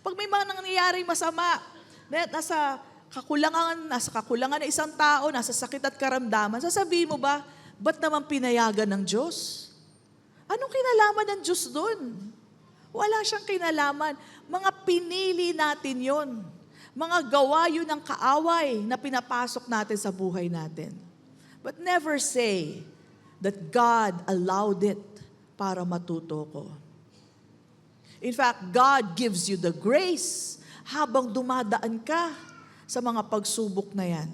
Pag may mga nangyayaring masama, nasa kakulangan ng isang tao, nasa sakit at karamdaman, sasabihin mo ba, ba't naman pinayagan ng Diyos? Anong kinalaman ng Diyos doon? Wala siyang kinalaman. Mga pinili natin yon. Mga gawa yun ng kaaway na pinapasok natin sa buhay natin. But never say that God allowed it para matuto ko. In fact, God gives you the grace habang dumadaan ka sa mga pagsubok na yan.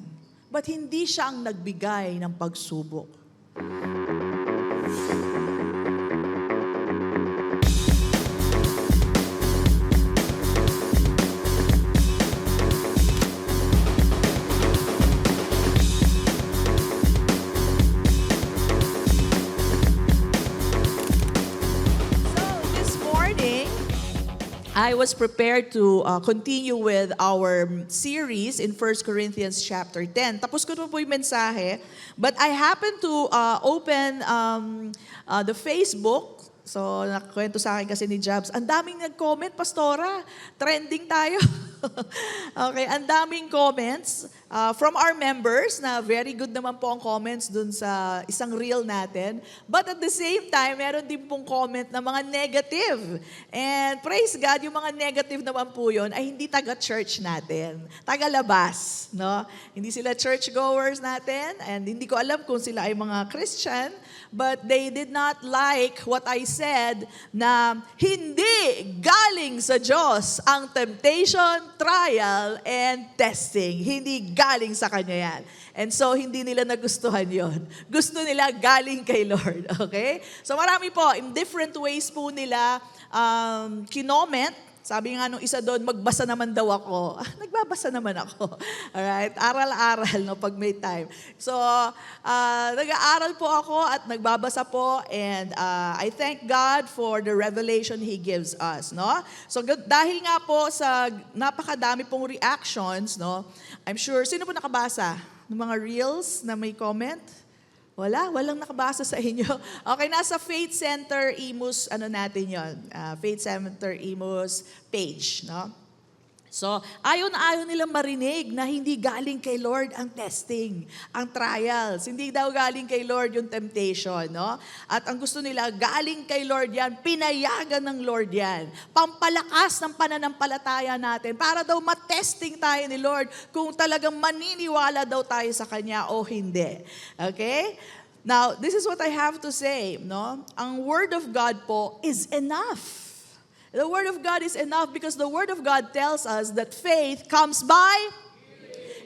But hindi siya ang nagbigay ng pagsubok. I was prepared to continue with our series in 1 Corinthians chapter 10. Tapos ko na po yung mensahe, but I happened to open the Facebook. So, nakakwento sa akin kasi ni Jobs, ang daming nag-comment, Pastora, trending tayo. Okay, ang daming comments from our members, na very good naman po ang comments dun sa isang reel natin. But at the same time, meron din pong comment na mga negative. And praise God, yung mga negative naman po yun ay hindi taga-church natin, taga-labas. No? Hindi sila church-goers natin, and hindi ko alam kung sila ay mga Christian, but they did not like what I said na hindi galing sa Diyos ang temptation, trial, and testing. Hindi galing sa Kanya yan. And so, hindi nila nagustuhan yon. Gusto nila galing kay Lord. Okay? So, marami po, in different ways po nila kinoment. Sabi nga nung isa doon, magbasa naman daw ako. Nagbabasa naman ako. Alright? Aral-aral, no, pag may time. So, nag-aaral po ako at nagbabasa po, and I thank God for the revelation He gives us, no? So, dahil nga po sa napakadami pong reactions, no, I'm sure, sino po nakabasa ng mga reels na may comment? Walang nakabasa sa inyo. Okay, nasa Faith Center Imus, natin yon, Faith Center Imus page, no? So, ayaw nilang marinig na hindi galing kay Lord ang testing, ang trials. Hindi daw galing kay Lord yung temptation, no? At ang gusto nila, galing kay Lord yan, pinayagan ng Lord yan. Pampalakas ng pananampalataya natin para daw matesting tayo ni Lord kung talagang maniniwala daw tayo sa Kanya o hindi. Okay? Now, this is what I have to say, no? Ang Word of God po is enough. The Word of God is enough because the Word of God tells us that faith comes by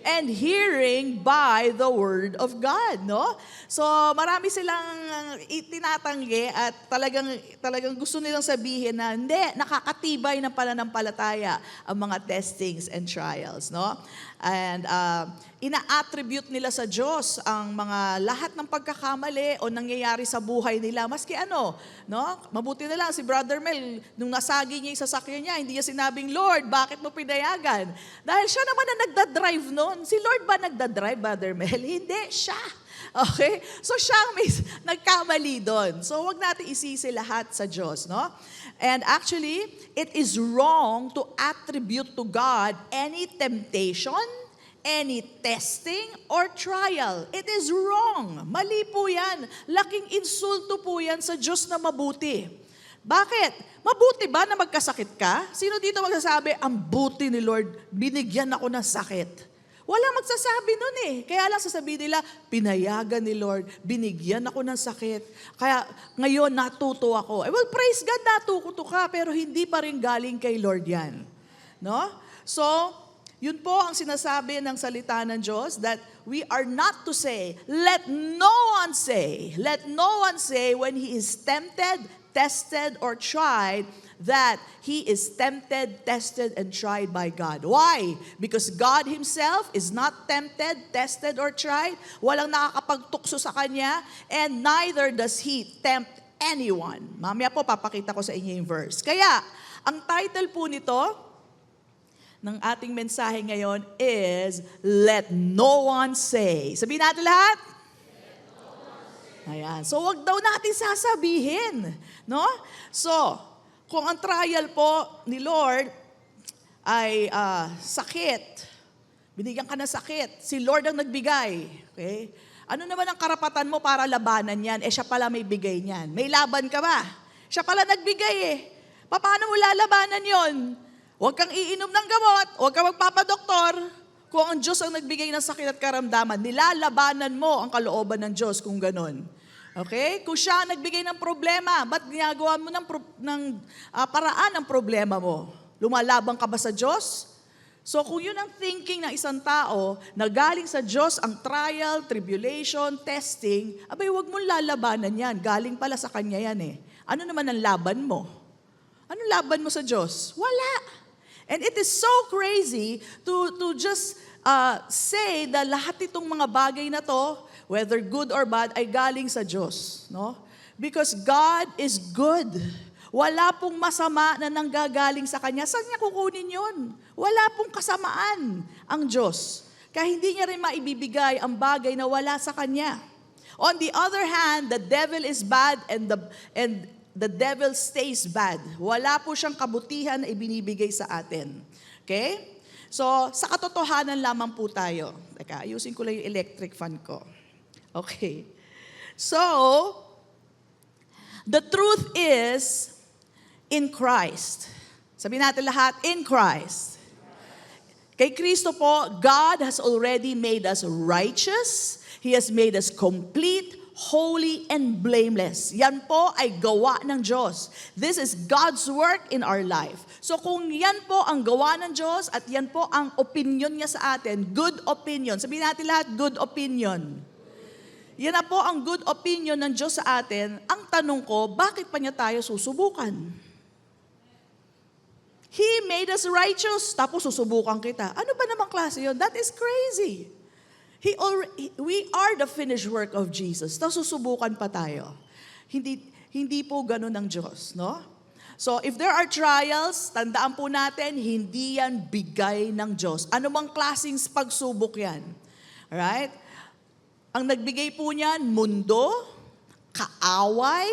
and hearing by the Word of God, no? So, marami silang itinatanggi at talagang gusto nilang sabihin na hindi, nakakatibay ng pananampalataya ang mga testings and trials, no? And ina-attribute nila sa Diyos ang mga lahat ng pagkakamali o nangyayari sa buhay nila. Maski no? Mabuti na lang si Brother Mel, nung nasagi niya yung sasakyan niya, hindi niya sinabing, Lord, bakit mo pinayagan? Dahil siya naman na nagdadrive noon. Si Lord ba nagdadrive, Brother Mel? Hindi, siya. Okay? So siya ang may nagkamali doon. So wag natin isisi lahat sa Diyos, no? And actually, it is wrong to attribute to God any temptation, any testing, or trial. It is wrong. Mali po yan. Laking insulto po yan sa Diyos na mabuti. Bakit? Mabuti ba na magkasakit ka? Sino dito magsasabi, ang buti ni Lord, binigyan ako ng sakit? Wala magsasabi nun eh. Kaya lang sasabihin nila, pinayagan ni Lord, binigyan ako ng sakit. Kaya ngayon natuto ako. Well, praise God, natuto ka, pero hindi pa rin galing kay Lord yan. No? So, yun po ang sinasabi ng salita ng Diyos, that we are not to say, let no one say when he is tempted, tested, or tried, that he is tempted, tested, and tried by God. Why? Because God Himself is not tempted, tested, or tried. Walang nakakapagtukso sa Kanya, and neither does He tempt anyone. Mamaya po, papakita ko sa inyo yung verse. Kaya, ang title po nito, ng ating mensahe ngayon is, Let No One Say. Sabihin natin lahat? Ayan. So, wag daw natin sasabihin. No? So, kung ang trial po ni Lord ay sakit, binigyan ka ng sakit, si Lord ang nagbigay, okay? Ano naman ang karapatan mo para labanan yan? Siya pala may bigay niyan. May laban ka ba? Siya pala nagbigay Paano mo lalabanan yon? Huwag kang iinom ng gamot, huwag kang magpapadoktor. Kung ang Diyos ang nagbigay ng sakit at karamdaman, nilalabanan mo ang kalooban ng Diyos kung ganon. Okay? Kung siya ang nagbigay ng problema, ba't ginagawa mo ng paraan ang problema mo? Lumalaban ka ba sa Diyos? So kung yun ang thinking ng isang tao na galing sa Diyos ang trial, tribulation, testing, abay huwag mong lalabanan yan. Galing pala sa Kanya yan Ano naman ang laban mo? Anong laban mo sa Diyos? Wala. And it is so crazy to just say na lahat itong mga bagay na to, whether good or bad, ay galing sa Diyos. No? Because God is good. Wala pong masama na nanggagaling sa Kanya. Saan niya kukunin yun? Wala pong kasamaan ang Diyos. Kaya hindi niya rin maibibigay ang bagay na wala sa Kanya. On the other hand, the devil is bad and the devil stays bad. Wala po siyang kabutihan na ibinibigay sa atin. Okay? So, sa katotohanan lamang po tayo. Teka, ayusin ko lang yung electric fan ko. Okay. So, the truth is, in Christ. Sabihin natin lahat, in Christ. Kay Kristo po, God has already made us righteous. He has made us complete, holy, and blameless. Yan po ay gawa ng Diyos. This is God's work in our life. So kung yan po ang gawa ng Diyos at yan po ang opinion niya sa atin, good opinion. Sabihin natin lahat, good opinion. Yan na po ang good opinion ng Diyos sa atin. Ang tanong ko, bakit pa niya tayo susubukan? He made us righteous, tapos susubukan kita. Ano ba namang klase yun? That is crazy. We are the finished work of Jesus. Tapos susubukan pa tayo. Hindi po ganun ang Diyos, no? So, if there are trials, tandaan po natin, hindi yan bigay ng Diyos. Ano mang klaseng pagsubok yan? Alright? Ang nagbigay po niyan, mundo, kaaway,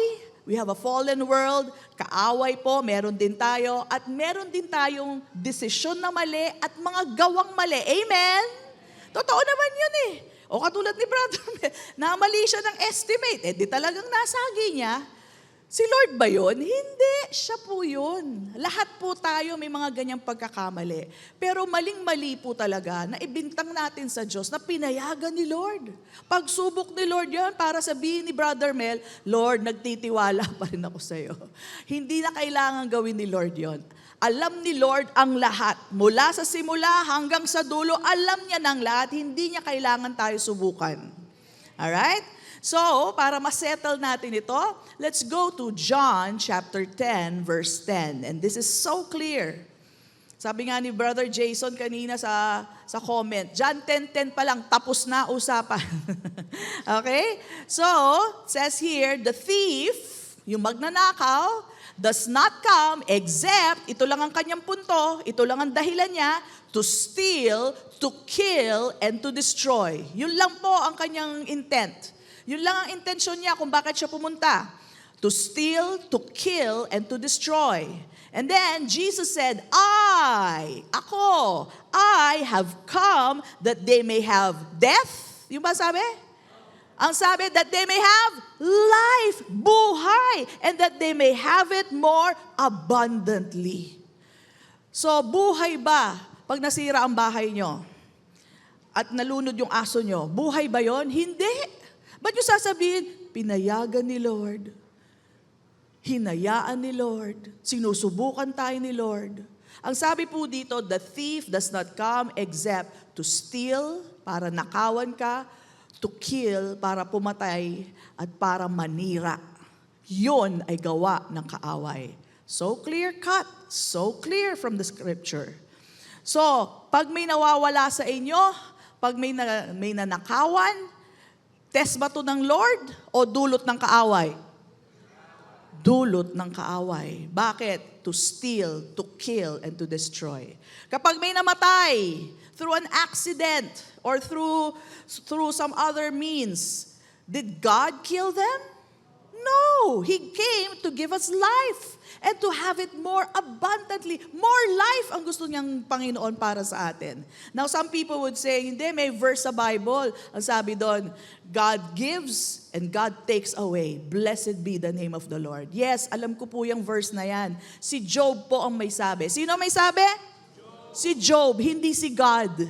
we have a fallen world, kaaway po, meron din tayo, at meron din tayong desisyon na mali at mga gawang mali. Amen? Totoo naman yun O katulad ni Brother Mel, namali siya ng estimate. Di talagang nasagi niya. Si Lord ba yun? Hindi, siya po yun. Lahat po tayo may mga ganyang pagkakamali. Pero maling-mali po talaga na ibintang natin sa Diyos na pinayagan ni Lord. Pagsubok ni Lord yan para sabihin ni Brother Mel, Lord, nagtitiwala pa rin ako sa iyo. Hindi na kailangan gawin ni Lord yon. Alam ni Lord ang lahat. Mula sa simula hanggang sa dulo, alam niya ng lahat. Hindi niya kailangan tayo subukan. Alright? So, para masettle natin ito, let's go to John chapter 10, verse 10. And this is so clear. Sabi nga ni Brother Jason kanina sa comment, John 10:10 pa lang, tapos na usapan. Okay? So, it says here, the thief, yung magnanakaw, does not come except, ito lang ang kanyang punto, ito lang ang dahilan niya, to steal, to kill, and to destroy. Yun lang po ang kanyang intent. Yun lang ang intensyon niya kung bakit siya pumunta. To steal, to kill, and to destroy. And then, Jesus said, I have come that they may have death. Yung ba sabi? Ang sabi, that they may have life, buhay, and that they may have it more abundantly. So, buhay ba pag nasira ang bahay nyo? At nalunod yung aso nyo, buhay ba yon? Hindi. Ba't nyo sasabihin, pinayagan ni Lord, hinayaan ni Lord, sinusubukan tayo ni Lord. Ang sabi po dito, the thief does not come except to steal, para nakawan ka, to kill, para pumatay, at para manira. Yun ay gawa ng kaaway. So clear cut, so clear from the scripture. So, pag may nawawala sa inyo, pag may nanakawan, test ba to ng Lord o dulot ng kaaway? Dulot ng kaaway. Bakit? To steal, to kill, and to destroy. Kapag may namatay through an accident or through some other means, did God kill them? No! He came to give us life and to have it more abundantly. More life ang gusto niyang Panginoon para sa atin. Now, some people would say, hindi, may verse sa Bible. Ang sabi doon, God gives and God takes away. Blessed be the name of the Lord. Yes, alam ko po yung verse na yan. Si Job po ang may sabi. Sino may sabi? Job. Si Job, hindi si God.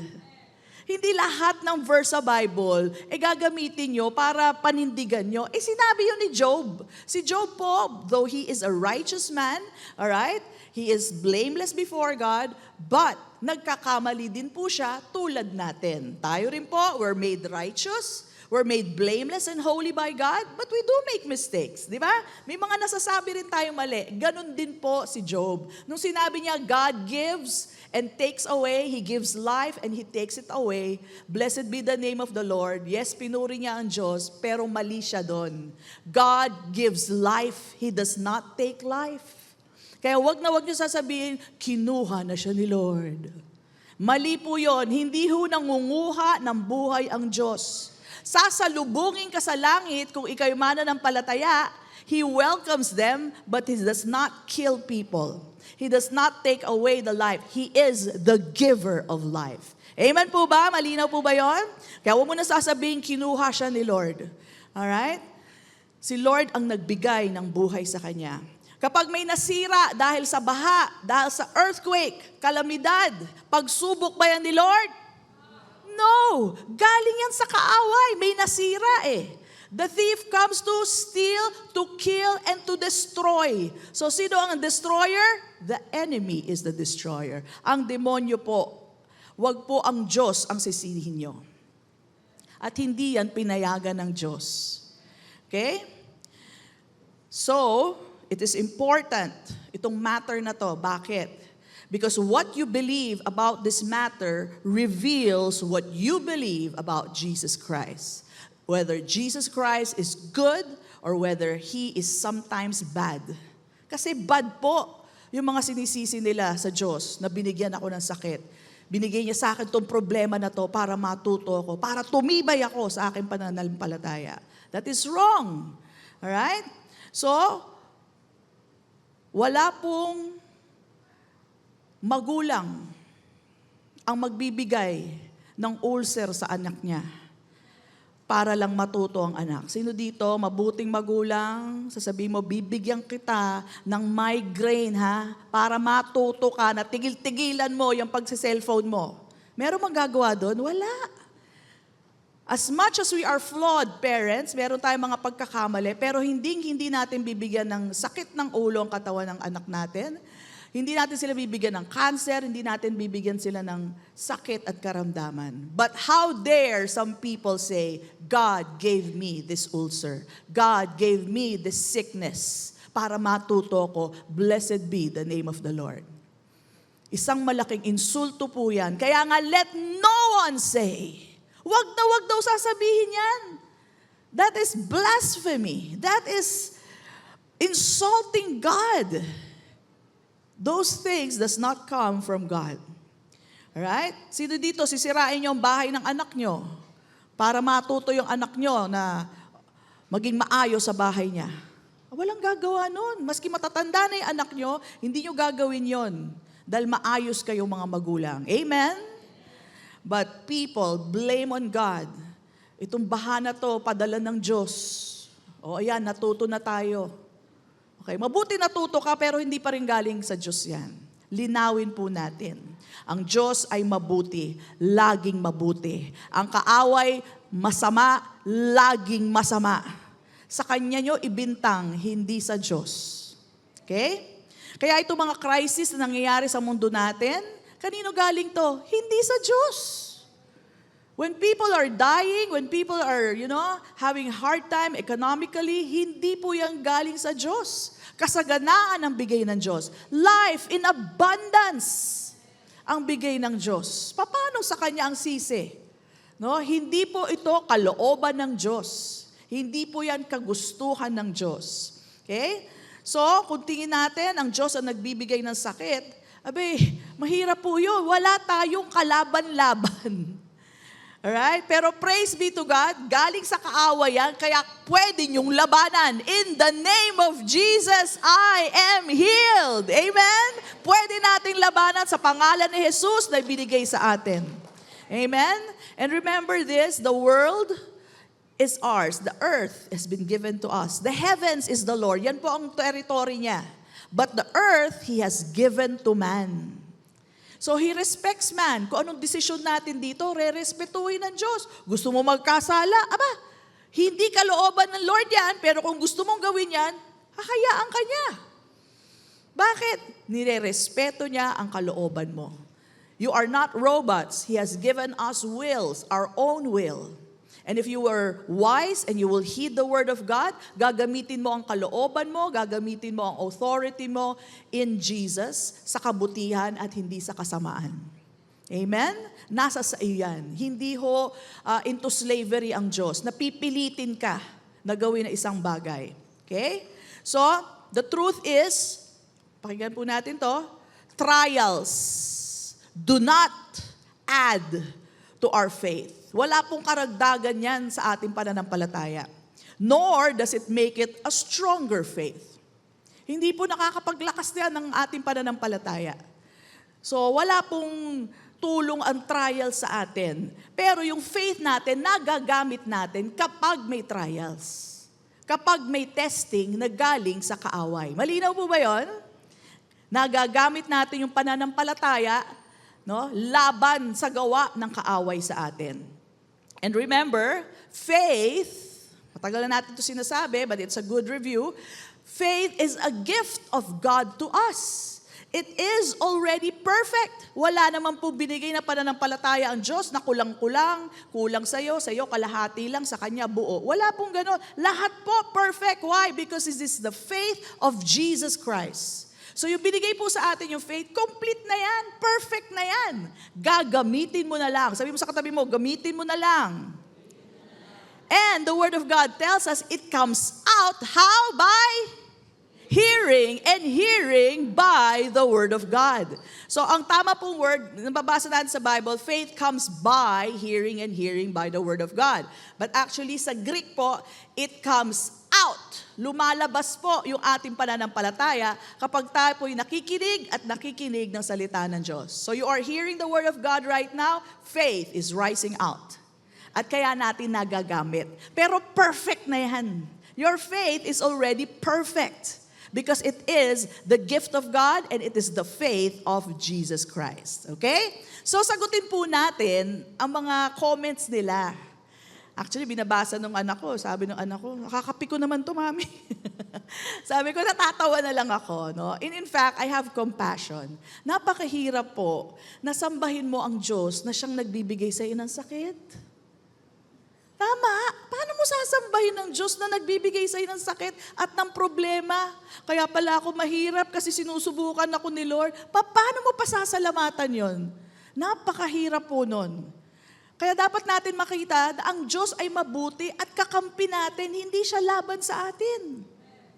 Hindi lahat ng verse sa Bible, gagamitin nyo para panindigan nyo. Sinabi yun ni Job. Si Job po, though he is a righteous man, alright, he is blameless before God, but nagkakamali din po siya tulad natin. Tayo rin po, we're made righteous, we're made blameless and holy by God, but we do make mistakes, di ba? May mga nasasabi rin tayo mali. Ganon din po si Job. Nung sinabi niya, God gives and takes away, He gives life and He takes it away. Blessed be the name of the Lord. Yes, pinuri niya ang Diyos, pero mali siya doon. God gives life. He does not take life. Kaya wag na wag niyo sasabihin, kinuha na siya ni Lord. Mali po yun. Hindi ho nangunguha ng buhay ang Diyos. Sasalubungin ka sa langit kung ikay mananampalataya, He welcomes them, but He does not kill people. He does not take away the life. He is the giver of life. Amen po ba? Malinaw po ba yon? Kaya huwag mo na sasabihin, kinuha siya ni Lord. Alright? Si Lord ang nagbigay ng buhay sa kanya. Kapag may nasira dahil sa baha, dahil sa earthquake, kalamidad, pagsubok ba yan ni Lord? No! Galing yan sa kaaway. May nasira eh. The thief comes to steal, to kill, and to destroy. So sino ang destroyer? The enemy is the destroyer. Ang demonyo po, wag po ang Diyos ang sisihin nyo. At hindi yan pinayagan ng Diyos. Okay? So, it is important, itong matter na to. Bakit? Because what you believe about this matter reveals what you believe about Jesus Christ. Whether Jesus Christ is good or whether He is sometimes bad. Kasi bad po yung mga sinisisi nila sa Diyos na binigyan ako ng sakit. Binigay niya sa akin tong problema na to para matuto ako, para tumibay ako sa aking pananampalataya. That is wrong. Alright? So, wala pong magulang ang magbibigay ng ulcer sa anak niya para lang matuto ang anak. Sino dito, mabuting magulang, sasabihin mo, bibigyan kita ng migraine, ha? Para matuto ka na tigil-tigilan mo yung pagsa-cellphone mo. Meron magagawa doon? Wala. As much as we are flawed parents, meron tayong mga pagkakamali, pero hindi natin bibigyan ng sakit ng ulo ang katawan ng anak natin. Hindi natin sila bibigyan ng cancer, hindi natin bibigyan sila ng sakit at karamdaman. But how dare some people say, God gave me this ulcer. God gave me this sickness para matuto ko, blessed be the name of the Lord. Isang malaking insulto po yan. Kaya nga, let no one say, wag na wag daw sasabihin yan. That is blasphemy. That is insulting God. Those things does not come from God. Alright? Sino dito, sisirain niyo ang bahay ng anak niyo para matuto yung anak niyo na maging maayos sa bahay niya. Walang gagawa nun. Maski matatanda na yung anak niyo, hindi niyo gagawin yon dahil maayos kayong mga magulang. Amen? But people blame on God. Itong baha na to, padala ng Diyos. O ayan, natuto na tayo. Okay, mabuti natuto ka pero hindi pa rin galing sa Diyos yan. Linawin po natin. Ang Diyos ay mabuti, laging mabuti. Ang kaaway, masama, laging masama. Sa Kanya nyo ibintang, hindi sa Diyos. Okay? Kaya itong mga crisis na nangyayari sa mundo natin, kanino galing to? Hindi sa Diyos. When people are dying, when people are, having hard time economically, hindi po yan galing sa Diyos. Kasaganaan ang bigay ng Diyos. Life in abundance ang bigay ng Diyos. Paano sa Kanya ang sisi? No? Hindi po ito kalooban ng Diyos. Hindi po yan kagustuhan ng Diyos. Okay? So, kung tingin natin, ang Diyos ang nagbibigay ng sakit, mahirap po yun. Wala tayong kalaban-laban. Alright? Pero praise be to God, galing sa kaaway yan, kaya pwede niyong labanan. In the name of Jesus, I am healed. Amen? Pwede nating labanan sa pangalan ni Jesus na binigay sa atin. Amen? And remember this, the world is ours. The earth has been given to us. The heavens is the Lord. Yan po ang territory niya. But the earth, He has given to man. So He respects man. Kung anong desisyon natin dito, re-respetuhin ng Diyos. Gusto mo magkasala? Aba, hindi kalooban ng Lord yan, pero kung gusto mong gawin yan, hahayaan ka niya. Bakit? Nire-respeto niya ang kalooban mo. You are not robots. He has given us wills, our own will. And if you are wise and you will heed the word of God, gagamitin mo ang kalooban mo, gagamitin mo ang authority mo in Jesus sa kabutihan at hindi sa kasamaan. Amen? Nasa sa iyo yan. Hindi ho into slavery ang Diyos. Napipilitin ka na gawin na isang bagay. Okay? So, the truth is, pakinggan po natin to, trials do not add to our faith. Wala pong karagdagan yan sa ating pananampalataya. Nor does it make it a stronger faith. Hindi po nakakapaglakas yan ng ating pananampalataya. So wala pong tulong ang trial sa atin. Pero yung faith natin, nagagamit natin kapag may trials. Kapag may testing na galing sa kaaway. Malinaw po ba yun? Nagagamit natin yung pananampalataya, no, laban sa gawa ng kaaway sa atin. And remember, faith, matagal na natin ito sinasabi, but it's a good review, faith is a gift of God to us. It is already perfect. Wala naman po binigay na pananampalataya ang Diyos na kulang-kulang, kulang sa'yo kalahati lang, sa Kanya buo. Wala pong gano'n. Lahat po perfect. Why? Because this is the faith of Jesus Christ. So yung binigay po sa atin yung faith, complete na yan, perfect na yan. Gagamitin mo na lang. Sabi mo sa katabi mo, gamitin mo na lang. And the Word of God tells us it comes out, how? By hearing, and hearing by the Word of God. So ang tama pong word, nababasa natin sa Bible, faith comes by hearing and hearing by the Word of God. But actually sa Greek po, it comes out. Lumalabas po yung ating pananampalataya kapag tayo po'y nakikinig at nakikinig ng salita ng Diyos. So you are hearing the Word of God right now, faith is rising out. At kaya natin nagagamit. Pero perfect na yan. Your faith is already perfect because it is the gift of God and it is the faith of Jesus Christ. Okay? So sagutin po natin ang mga comments nila. Actually, binabasa ng anak ko. Sabi ng anak ko, nakakapi ko naman to, mami. Sabi ko, natatawa na lang ako. No? In fact, I have compassion. Napakahirap po na sambahin mo ang Diyos na siyang nagbibigay sa iyo ng sakit. Tama. Paano mo sasambahin ng Diyos na nagbibigay sa iyo ng sakit at ng problema? Kaya pala ako mahirap kasi sinusubukan ako ni Lord. Paano mo pasasalamatan yon? Napakahirap po nun. Kaya dapat natin makita na ang Diyos ay mabuti at kakampi natin, hindi siya laban sa atin.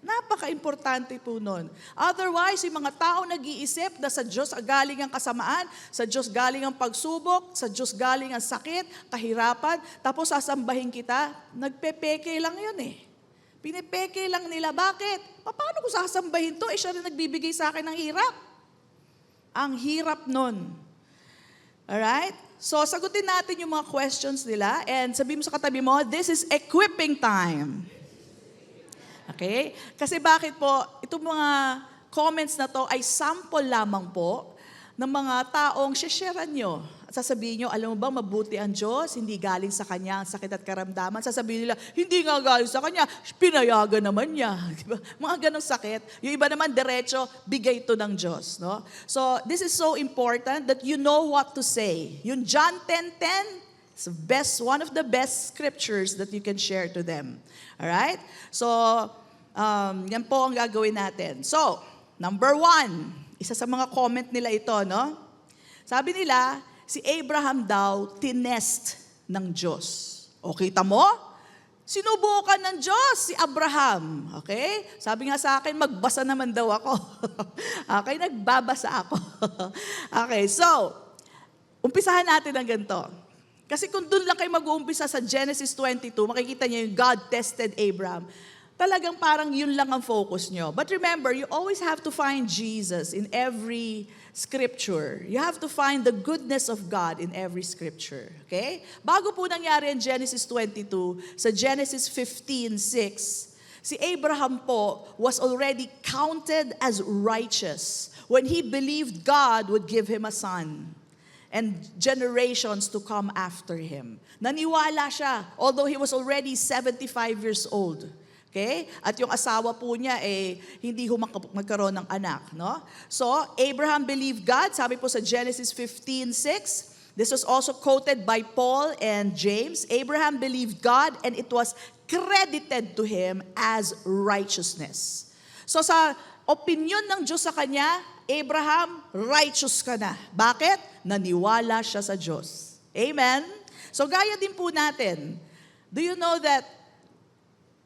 Napaka-importante po nun. Otherwise, yung mga tao nag-iisip na sa Diyos galing ang kasamaan, sa Diyos galing ang pagsubok, sa Diyos galing ang sakit, kahirapan, tapos sasambahin kita, nagpepeke lang yun eh. Pinepeke lang nila. Bakit? Paano ko sasambahin to? Siya rin nagbibigay sa akin ng hirap. Ang hirap nun. Alright? So, sagutin natin yung mga questions nila and sabihin mo sa katabi mo, this is equipping time. Okay? Kasi bakit po, itong mga comments na to ay sample lamang po ng mga taong shesharean nyo. At sasabihin nyo, alam mo ba, mabuti ang Diyos, hindi galing sa Kanya ang sakit at karamdaman. Sasabihin nila, hindi nga galing sa Kanya, pinayagan naman niya. Diba? Mga ganong sakit. Yung iba naman, diretso, bigay ito ng Diyos. No? So, this is so important that you know what to say. Yung John 10:10, it's one of the best scriptures that you can share to them. Alright? So, yan po ang gagawin natin. So, number 1, isa sa mga comment nila ito, no? Sabi nila, si Abraham daw, tinest ng Diyos. O kita mo? Sinubukan ng Diyos si Abraham. Okay? Sabi nga sa akin, magbasa naman daw ako. Okay, nagbabasa ako. Okay, so, umpisahan natin ang ganito. Kasi kung doon lang kayo mag-uumpisa sa Genesis 22, makikita niyo yung God tested Abraham. Talagang parang yun lang ang focus nyo. But remember, you always have to find Jesus in every scripture. You have to find the goodness of God in every scripture. Okay? Bago po nangyari ang Genesis 22, sa Genesis 15:6, si Abraham po was already counted as righteous when he believed God would give him a son and generations to come after him. Naniwala siya, although he was already 75 years old. Okay? At yung asawa po niya, hindi magkaroon ng anak. No? So, Abraham believed God. Sabi po sa Genesis 15:6, this was also quoted by Paul and James. Abraham believed God and it was credited to him as righteousness. So, sa opinion ng Diyos sa kanya, Abraham, righteous ka na. Bakit? Naniwala siya sa Diyos. Amen? So gaya din po natin. Do you know that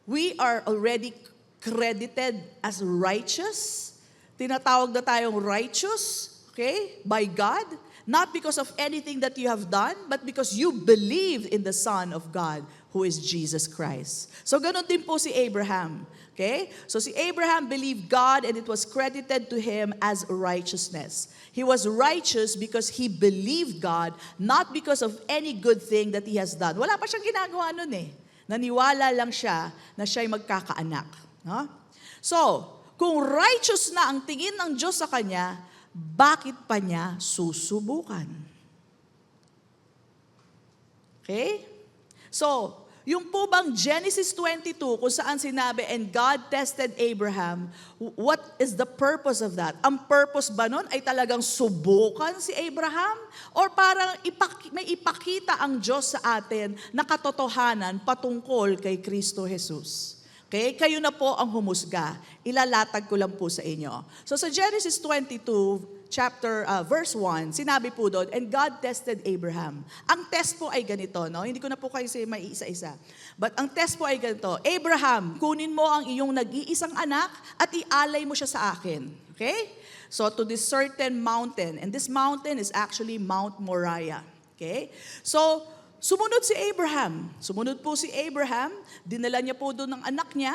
we are already credited as righteous? Tinatawag na tayong righteous, okay, by God. Not because of anything that you have done, but because you believe in the Son of God, who is Jesus Christ. So ganun din po si Abraham. Okay? So si Abraham believed God and it was credited to him as righteousness. He was righteous because he believed God, not because of any good thing that he has done. Wala pa siyang ginagawa nun eh. Naniwala lang siya na siya'y magkakaanak. No? So, kung righteous na ang tingin ng Diyos sa kanya, bakit pa niya susubukan? Okay? So, yung po bang Genesis 22, kung saan sinabi, and God tested Abraham, what is the purpose of that? Ang purpose ba nun ay talagang subukan si Abraham? Or parang may ipakita ang Diyos sa atin na katotohanan patungkol kay Kristo Jesus? Okay? Kayo na po ang humusga. Ilalatag ko lang po sa inyo. So sa Genesis 22, verse 1, sinabi po doon, and God tested Abraham. Ang test po ay ganito, no? Hindi ko na po kayo may isa-isa. But ang test po ay ganito, Abraham, kunin mo ang iyong nag-iisang anak at ialay mo siya sa akin. Okay? So to this certain mountain, and this mountain is actually Mount Moriah. Okay? So, sumunod si Abraham. Sumunod po si Abraham, dinala niya po doon ng anak niya,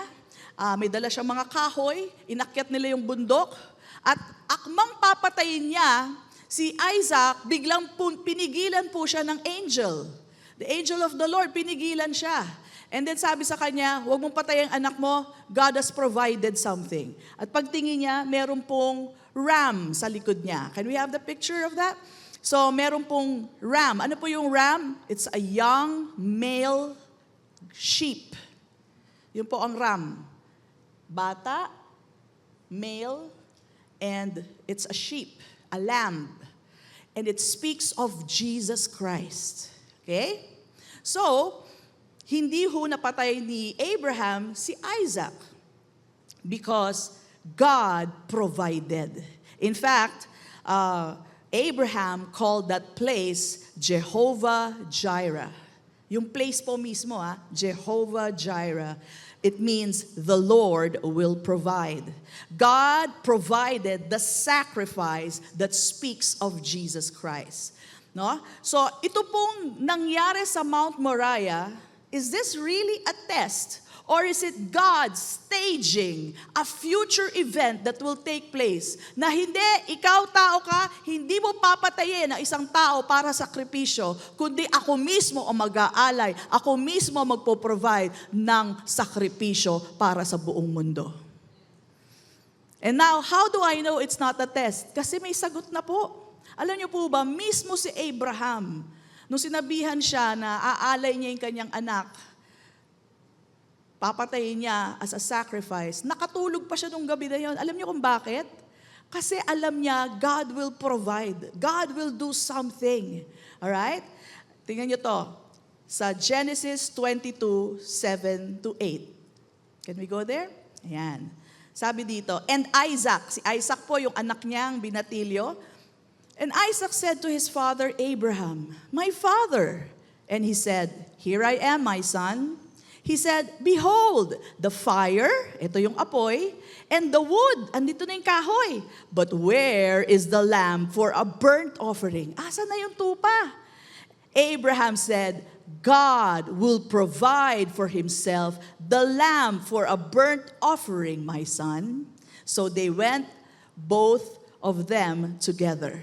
may dala siyang mga kahoy, inakyat nila yung bundok, at akmang papatayin niya, si Isaac, biglang pinigilan po siya ng angel. The angel of the Lord, pinigilan siya. And then sabi sa kanya, huwag mong patayin ang anak mo, God has provided something. At pagtingin niya, meron pong ram sa likod niya. Can we have the picture of that? So, meron pong ram. Ano po yung ram? It's a young male sheep. Yun po ang ram. Bata, male, and it's a sheep, a lamb. And it speaks of Jesus Christ. Okay? So, hindi ho napatay ni Abraham si Isaac because God provided. In fact, Abraham called that place Jehovah Jireh. Yung place po mismo, Jehovah Jireh. It means the Lord will provide. God provided the sacrifice that speaks of Jesus Christ. No? So, ito pong nangyari sa Mount Moriah, is this really a test? Or is it God staging a future event that will take place? Na hindi, ikaw tao ka, hindi mo papatayin ang isang tao para sakripisyo, kundi ako mismo ang mag-aalay, ako mismo ang magpo-provide ng sakripisyo para sa buong mundo. And now, how do I know it's not a test? Kasi may sagot na po. Alam niyo po ba, mismo si Abraham, nung sinabihan siya na aalay niya yung kanyang anak, papatayin niya as a sacrifice, nakatulog pa siya nung gabi na yun. Alam niyo kung bakit? Kasi alam niya, God will provide. God will do something. Alright? Tingnan niyo to. Sa Genesis 22, 7 to 8. Can we go there? Ayan. Sabi dito, and Isaac, si Isaac po yung anak niyang binatilyo, and Isaac said to his father Abraham, my father. And he said, here I am, my son. He said, behold, the fire, ito yung apoy, and the wood, andito na yung kahoy. But where is the lamb for a burnt offering? Asa na yung tupa? Abraham said, God will provide for himself the lamb for a burnt offering, my son. So they went, both of them together.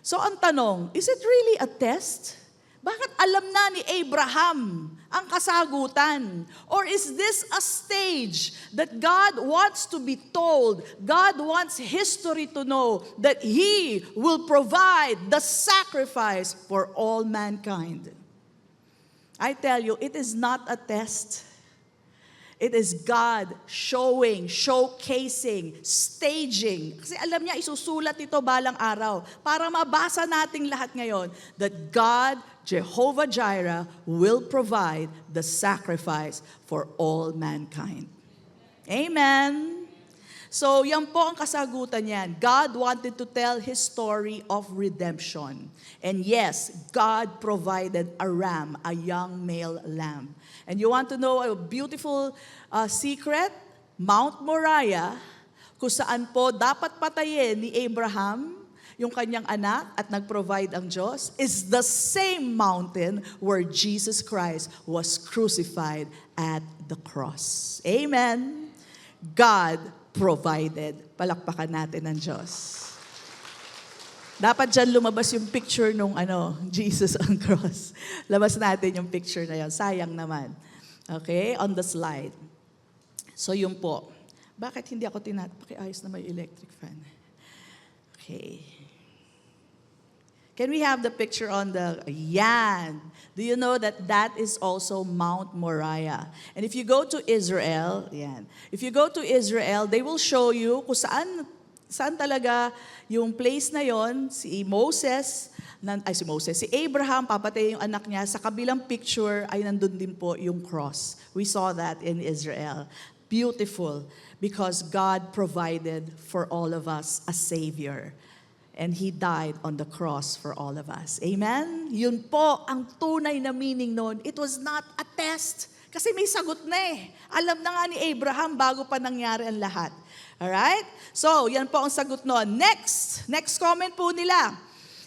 So ang tanong, is it really a test? Bakit alam na ni Abraham ang kasagutan? Or is this a stage that God wants to be told, God wants history to know that He will provide the sacrifice for all mankind? I tell you, it is not a test. It is God showing, showcasing, staging. Kasi alam niya, isusulat ito balang araw para mabasa nating lahat ngayon that God, Jehovah Jireh, will provide the sacrifice for all mankind. Amen. So, yan po ang kasagutan niyan. God wanted to tell His story of redemption. And yes, God provided a ram, a young male lamb. And you want to know a beautiful secret? Mount Moriah, kung saan po dapat patayin ni Abraham yung kanyang anak at nag-provide ang Diyos, is the same mountain where Jesus Christ was crucified at the cross. Amen. God provided. Palakpakan natin ang Diyos. Dapat dyan lumabas yung picture nung Jesus on cross. Labas natin yung picture na yun. Sayang naman. Okay? On the slide. So yun po. Bakit hindi ako pakiayos na may electric fan? Okay. Can we have the picture on the... Yan. Do you know that that is also Mount Moriah? And if you go to Israel, yan. If you go to Israel, they will show you kung saan talaga yung place na yon, si Abraham, papatay yung anak niya, sa kabilang picture ay nandun din po yung cross. We saw that in Israel. Beautiful, because God provided for all of us a Savior. And He died on the cross for all of us. Amen? Yun po ang tunay na meaning nun. It was not a test. Kasi may sagot na eh. Alam na nga ni Abraham bago pa nangyari ang lahat. Alright? So, yan po ang sagot nun. Next comment po nila.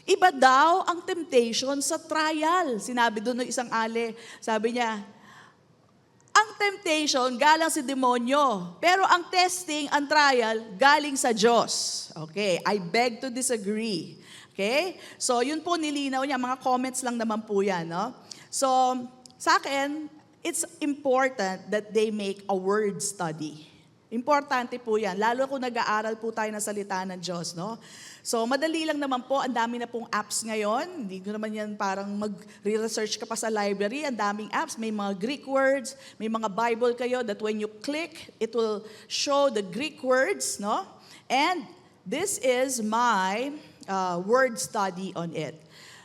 Iba daw ang temptation sa trial. Sinabi doon ng isang ale, sabi niya, ang temptation galing sa demonyo, pero ang testing, ang trial, galing sa Diyos. Okay, I beg to disagree. Okay? So, yun po nilinaw niya. Mga comments lang naman po yan. No? So, sa akin, it's important that they make a word study. Importante po yan, lalo kung nag-aaral po tayo ng salita ng Diyos, no? So, madali lang naman po, ang dami na pong apps ngayon. Hindi ko naman yan parang mag-research ka pa sa library. Ang daming apps, may mga Greek words, may mga Bible kayo that when you click, it will show the Greek words, no? And this is my word study on it.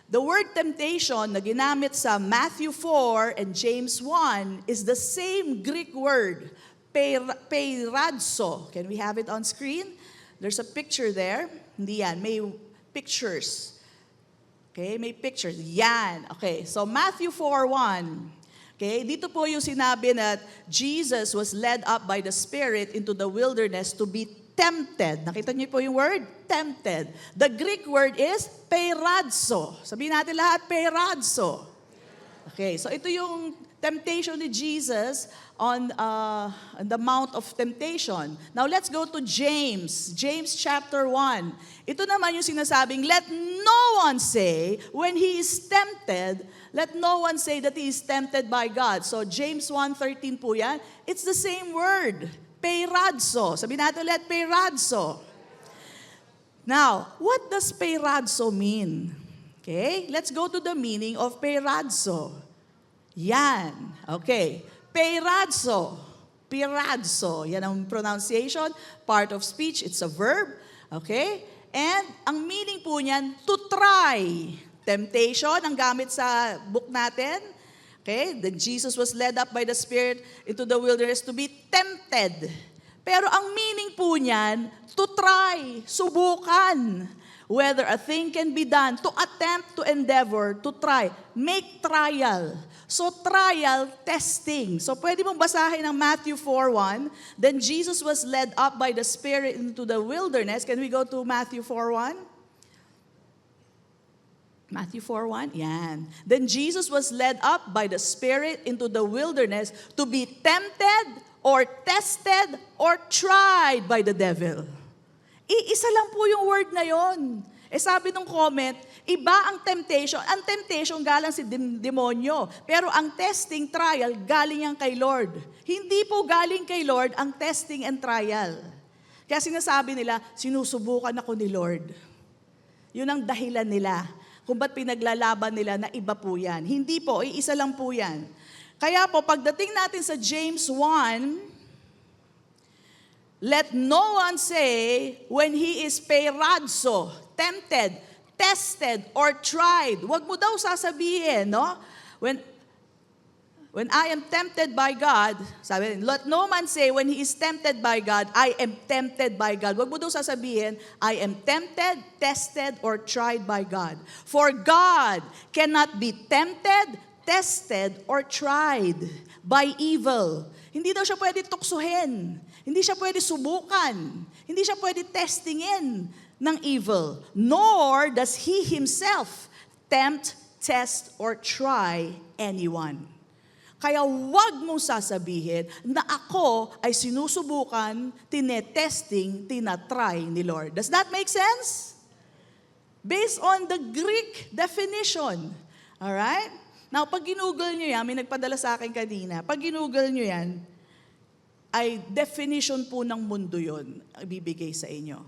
The word temptation na ginamit sa Matthew 4 and James 1 is the same Greek word, peiradzo. Can we have it on screen? There's a picture there. Hindi yan. May pictures. Okay, may pictures. Yan. Okay, so Matthew 4:1. Okay, dito po yung sinabi na Jesus was led up by the Spirit into the wilderness to be tempted. Nakita niyo po yung word? Tempted. The Greek word is peiradzo. Sabihin natin lahat, peiradzo. Okay, so ito yung temptation ni Jesus on the Mount of Temptation. Now let's go to James. James chapter 1. Ito naman yung sinasabing, let no one say, when he is tempted, let no one say that he is tempted by God. So James 1:13 po yan. It's the same word. Peiradzo. Sabi natin ulit, peiradzo. Now, what does peiradzo mean? Okay, let's go to the meaning of peiradzo. Yan. Okay. Peiradzo. Peiradzo. Yan ang pronunciation. Part of speech. It's a verb. Okay? And ang meaning po niyan, to try. Temptation, ang gamit sa book natin. Okay? That Jesus was led up by the Spirit into the wilderness to be tempted. Pero ang meaning po niyan, to try. Subukan. Whether a thing can be done, to attempt, to endeavor, to try. Make trial. So trial, testing. So pwede mong basahin ang Matthew 4:1. Then Jesus was led up by the Spirit into the wilderness. Can we go to Matthew 4:1? Matthew 4:1, yan. Then Jesus was led up by the Spirit into the wilderness to be tempted or tested or tried by the devil. Iisa lang po yung word na yon. Sabi nung comment, iba ang temptation. Ang temptation galing si demonyo. Pero ang testing, trial, galing yan kay Lord. Hindi po galing kay Lord ang testing and trial. Kaya sinasabi nila, sinusubukan ako ni Lord. Yun ang dahilan nila. Kung ba't pinaglalaban nila na iba po yan. Hindi po, iisa lang po yan. Kaya po, pagdating natin sa James 1, let no one say when he is peradso, tempted, tested, or tried. Huwag mo daw sasabihin, no? When I am tempted by God, sabi, let no man say when he is tempted by God, I am tempted by God. Huwag mo daw sasabihin, I am tempted, tested, or tried by God. For God cannot be tempted, tested, or tried by evil. Hindi daw siya pwede tuksuhin. Hindi siya pwede subukan. Hindi siya pwede testingin ng evil. Nor does he himself tempt, test, or try anyone. Kaya wag mong sasabihin na ako ay sinusubukan, tinetesting, tinatry ni Lord. Does that make sense? Based on the Greek definition. Alright? Now, pag ginugol nyo yan, may nagpadala sa akin kanina, pag ginugol nyo yan, ay definition po ng mundo yun, ibibigay sa inyo.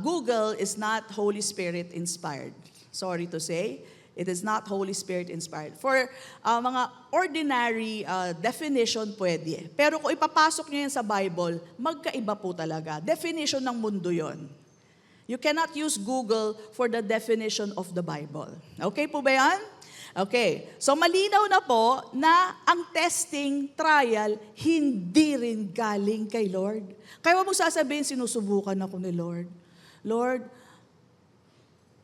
Google is not Holy Spirit inspired. Sorry to say. It is not Holy Spirit inspired. For mga ordinary definition, pwede. Pero kung ipapasok nyo yan sa Bible, magkaiba po talaga. Definition ng mundo yon. You cannot use Google for the definition of the Bible. Okay po ba yan? Okay. So malinaw na po na ang testing, trial, hindi rin galing kay Lord. Kaya wag mo sasabihin, sinusubukan ako ni Lord. Lord,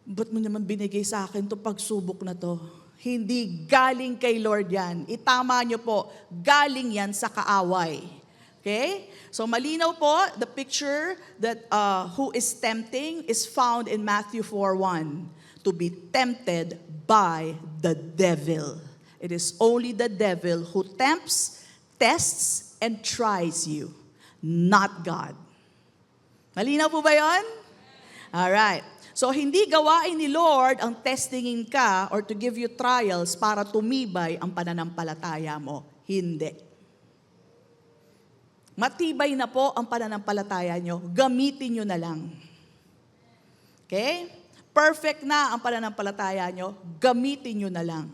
ba't mo naman binigay sa akin itong pagsubok na to? Hindi galing kay Lord yan. Itama nyo po, galing yan sa kaaway. Okay? So malinaw po, the picture that who is tempting is found in Matthew 4:1. To be tempted by the devil. It is only the devil who tempts, tests, and tries you, not God. Malinaw po ba yun? Alright. So, hindi gawain ni Lord ang testingin ka or to give you trials para tumibay ang pananampalataya mo. Hindi. Matibay na po ang pananampalataya nyo. Gamitin nyo na lang. Okay? Perfect na ang pananampalataya nyo. Gamitin nyo na lang.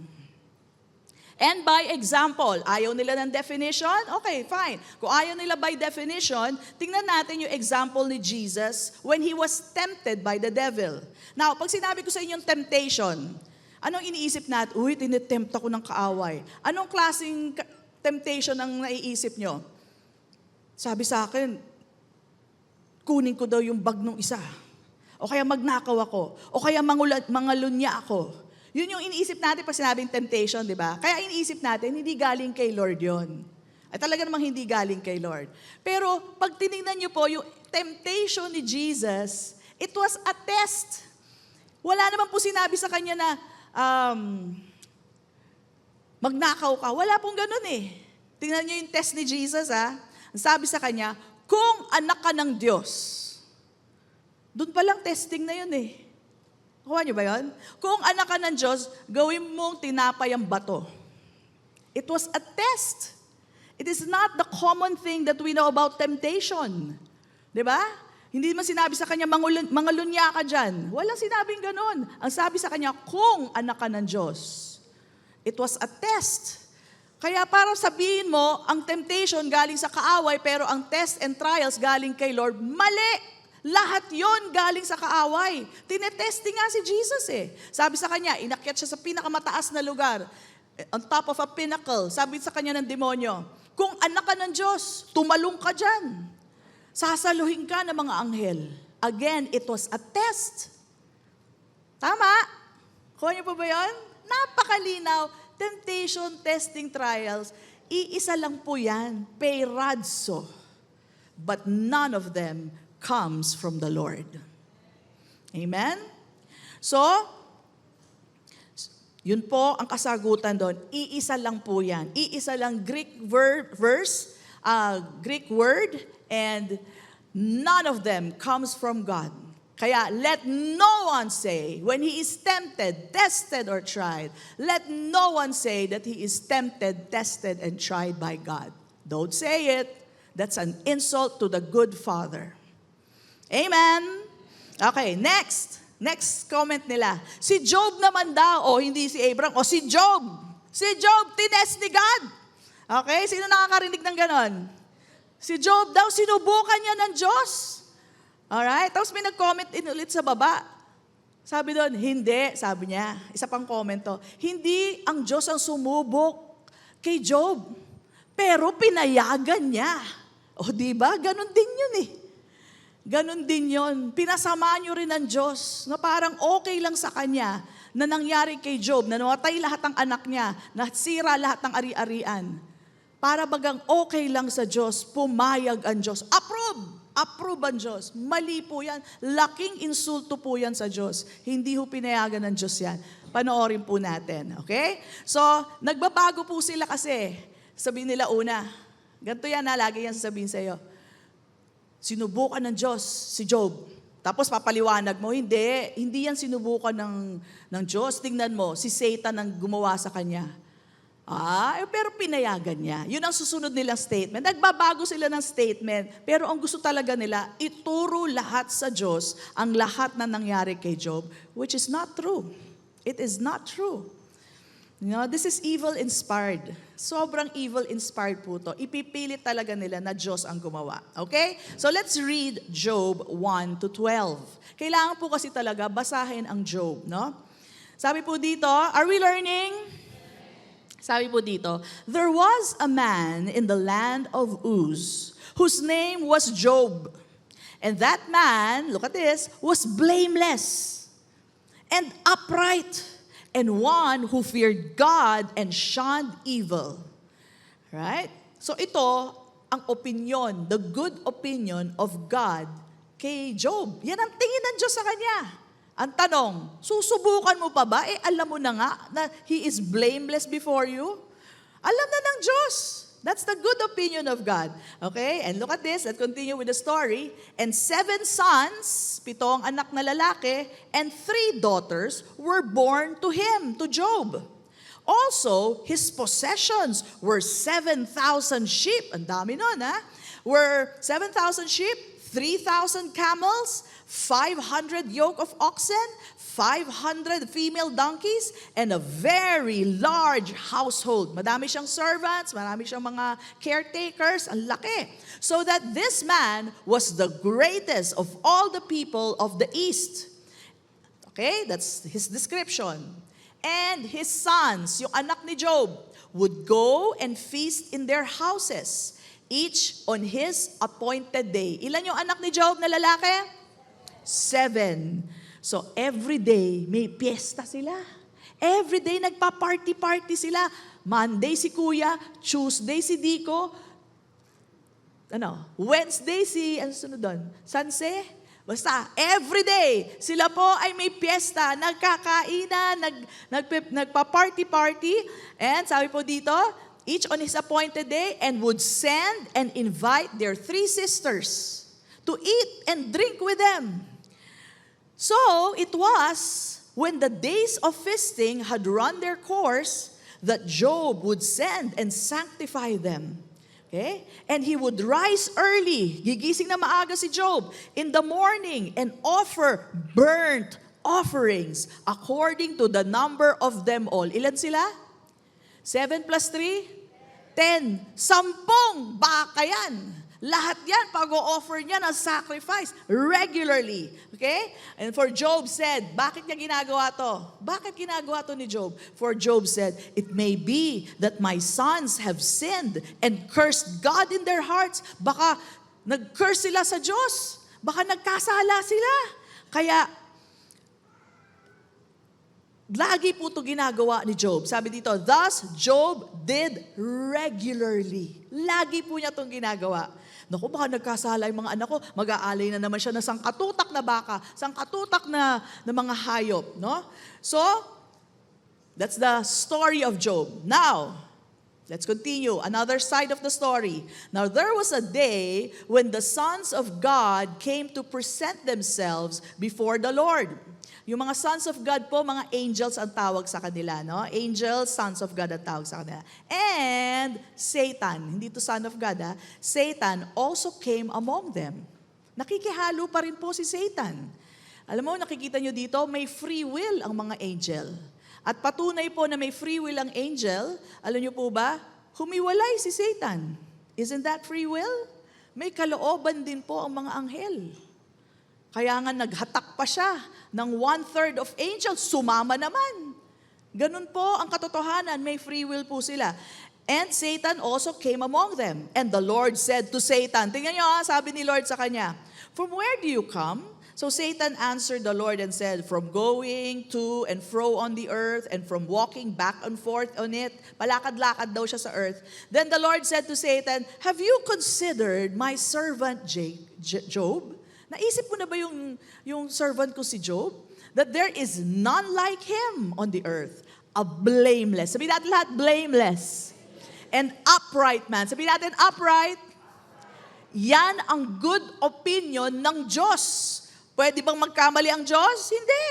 And by example, ayaw nila ng definition? Okay, fine. Kung ayaw nila by definition, tingnan natin yung example ni Jesus when He was tempted by the devil. Now, pag sinabi ko sa inyong temptation, anong iniisip natin? Uy, tinetempt ako ng kaaway. Anong klaseng temptation ang naiisip nyo? Sabi sa akin, kunin ko daw yung bag ng isa. O kaya magnakaw ako. O kaya mangalunya ako. Yun yung iniisip natin pag sinabing temptation, di ba? Kaya iniisip natin, hindi galing kay Lord yon. Ay talaga namang hindi galing kay Lord. Pero pag tinignan niyo po, yung temptation ni Jesus, it was a test. Wala naman po sinabi sa kanya na, magnakaw ka. Wala pong ganun eh. Tingnan niyo yung test ni Jesus, ha? Ang sabi sa kanya, kung anak ka ng Diyos. Doon pa lang testing na yun eh. Kuha niyo ba yun? Kung anak ka ng Diyos, gawin mong tinapay ang bato. It was a test. It is not the common thing that we know about temptation. Diba? Hindi man sinabi sa kanya, mangalunya ka dyan. Walang sinabing ganun. Ang sabi sa kanya, kung anak ka ng Diyos. It was a test. Kaya para sabihin mo, ang temptation galing sa kaaway, pero ang test and trials galing kay Lord, mali! Lahat yon galing sa kaaway. Tinetesting nga si Jesus eh. Sabi sa kanya, inakyat siya sa pinakamataas na lugar, on top of a pinnacle. Sabi sa kanya ng demonyo, kung anak ka ng Diyos, tumalong ka dyan. Sasaluhin ka ng mga anghel. Again, it was a test. Tama? Kuha niyo po ba yun? Napakalinaw. Temptation, testing, trials. Iisa lang po yan. Peradso. But none of them comes from the Lord. Amen? So, Yun po ang kasagutan doon. Iisa lang po yan. Iisa lang Greek verse, Greek word, and none of them comes from God. Kaya let no one say, when he is tempted, tested, or tried, let no one say that he is tempted, tested, and tried by God. Don't say it. That's an insult to the good Father. Amen? Okay, next. Next comment nila. Si Job naman daw, o hindi si Abraham, o si Job. Si Job, tinest ni God. Okay, sino nakakarinig ng ganon? Si Job daw, sinubukan niya ng Diyos. Alright, tapos may nag-comment in ulit sa baba. Sabi doon, hindi, sabi niya. Isa pang comment to, hindi ang Diyos ang sumubok kay Job. Pero pinayagan niya. O diba, ganon din yun eh. Ganon din yon. Pinasama nyo rin ng Diyos na parang okay lang sa Kanya na nangyari kay Job, na nawatay lahat ng anak niya, nasira lahat ng ari-arian. Para bagang okay lang sa Diyos, pumayag ang Diyos. Approve! Approve ang Diyos. Mali po yan. Laking insulto po yan sa Diyos. Hindi ho pinayagan ng Diyos yan. Panoorin po natin. Okay? So, nagbabago po sila kasi. Sabihin nila una, ganito yan na, lagi yan sasabihin sa iyo. Sinubukan ng Diyos si Job. Tapos papaliwanag mo, hindi yan sinubukan ng Diyos. Tingnan mo, si Satan ang gumawa sa kanya. Pero pinayagan niya. Yun ang susunod nilang statement. Nagbabago sila ng statement, pero ang gusto talaga nila, ituro lahat sa Diyos ang lahat na nangyari kay Job, which is not true. It is not true. This is evil-inspired. Sobrang evil-inspired po to. Ipipilit talaga nila na Diyos ang gumawa. Okay? So let's read Job 1 to 12. Kailangan po kasi talaga basahin ang Job, no? Sabi po dito, are we learning? Sabi po dito, there was a man in the land of Uz whose name was Job. And that man, look at this, was blameless and upright, and one who feared God and shunned evil. Right? So ito, ang opinion, the good opinion of God kay Job. Yan ang tingin ng Diyos sa kanya. Ang tanong, susubukan mo pa ba? Alam mo na nga na he is blameless before you. Alam na ng Diyos. That's the good opinion of God. Okay? And look at this. Let's continue with the story. And 7 sons, 7 anak na lalaki, and 3 daughters were born to him, to Job. Also, his possessions were 7,000 sheep. Ang dami nun, ha? Were 7,000 sheep, 3,000 camels, 500 yoke of oxen, 500 female donkeys, and a very large household. Madami siyang servants, marami siyang mga caretakers, ang laki. So that this man was the greatest of all the people of the east. Okay, that's his description. And his sons, yung anak ni Job, would go and feast in their houses, each on his appointed day. Ilan yung anak ni Job na lalaki? 7. So every day may piyesta sila. Every day nagpa-party-party sila. Monday si Kuya, Tuesday si Diko, Wednesday si, sunod doon? Sanse? Basta, every day, sila po ay may piyesta, nagkakainan, nagpa-party-party, and sabi po dito, each on his appointed day, and would send and invite their 3 sisters to eat and drink with them. So, it was when the days of feasting had run their course that Job would send and sanctify them. Okay? And he would rise early, gigising na maaga si Job, in the morning and offer burnt offerings according to the number of them all. Ilan sila? 7 plus 3? 10. 10 baka yan. Lahat yan, pag-o-offer niya ng sacrifice regularly. Okay? And for Job said, bakit niya ginagawa to? Bakit ginagawa to ni Job? For Job said, it may be that my sons have sinned and cursed God in their hearts. Baka nag-curse sila sa Diyos. Baka nagkasala sila. Kaya, lagi po ito ginagawa ni Job. Sabi dito, thus Job did regularly. Lagi po niya itong ginagawa. Naku, baka nagkasala yung mga anak ko, mag-aalay na naman siya ng sangkatutak na baka, sangkatutak na mga hayop. No? So, That's the story of Job. Now, let's continue. Another side of the story. Now, there was a day when the sons of God came to present themselves before the Lord. Yung mga sons of God po, mga angels ang tawag sa kanila, no? Angels, sons of God ang tawag sa kanila. And Satan, hindi to son of God, ha? Satan also came among them. Nakikihalo pa rin po si Satan. Alam mo, nakikita nyo dito, may free will ang mga angel. At patunay po na may free will ang angel, alam nyo po ba, humiwalay si Satan. Isn't that free will? May kalooban din po ang mga anghel. Kaya nga naghatak pa siya ng 1/3 of angels, sumama naman. Ganun po ang katotohanan, may free will po sila. And Satan also came among them. And the Lord said to Satan, tingnan nyo sabi ni Lord sa kanya, "From where do you come?" So Satan answered the Lord and said, "From going to and fro on the earth and from walking back and forth on it." Palakad-lakad daw siya sa earth. Then the Lord said to Satan, "Have you considered my servant Job?" Naisip mo na ba yung servant ko si Job? That there is none like him on the earth. A blameless. Sabihin natin lahat, blameless. And upright man. Sabihin natin, upright. Yan ang good opinion ng Diyos. Pwede bang magkamali ang Diyos? Hindi.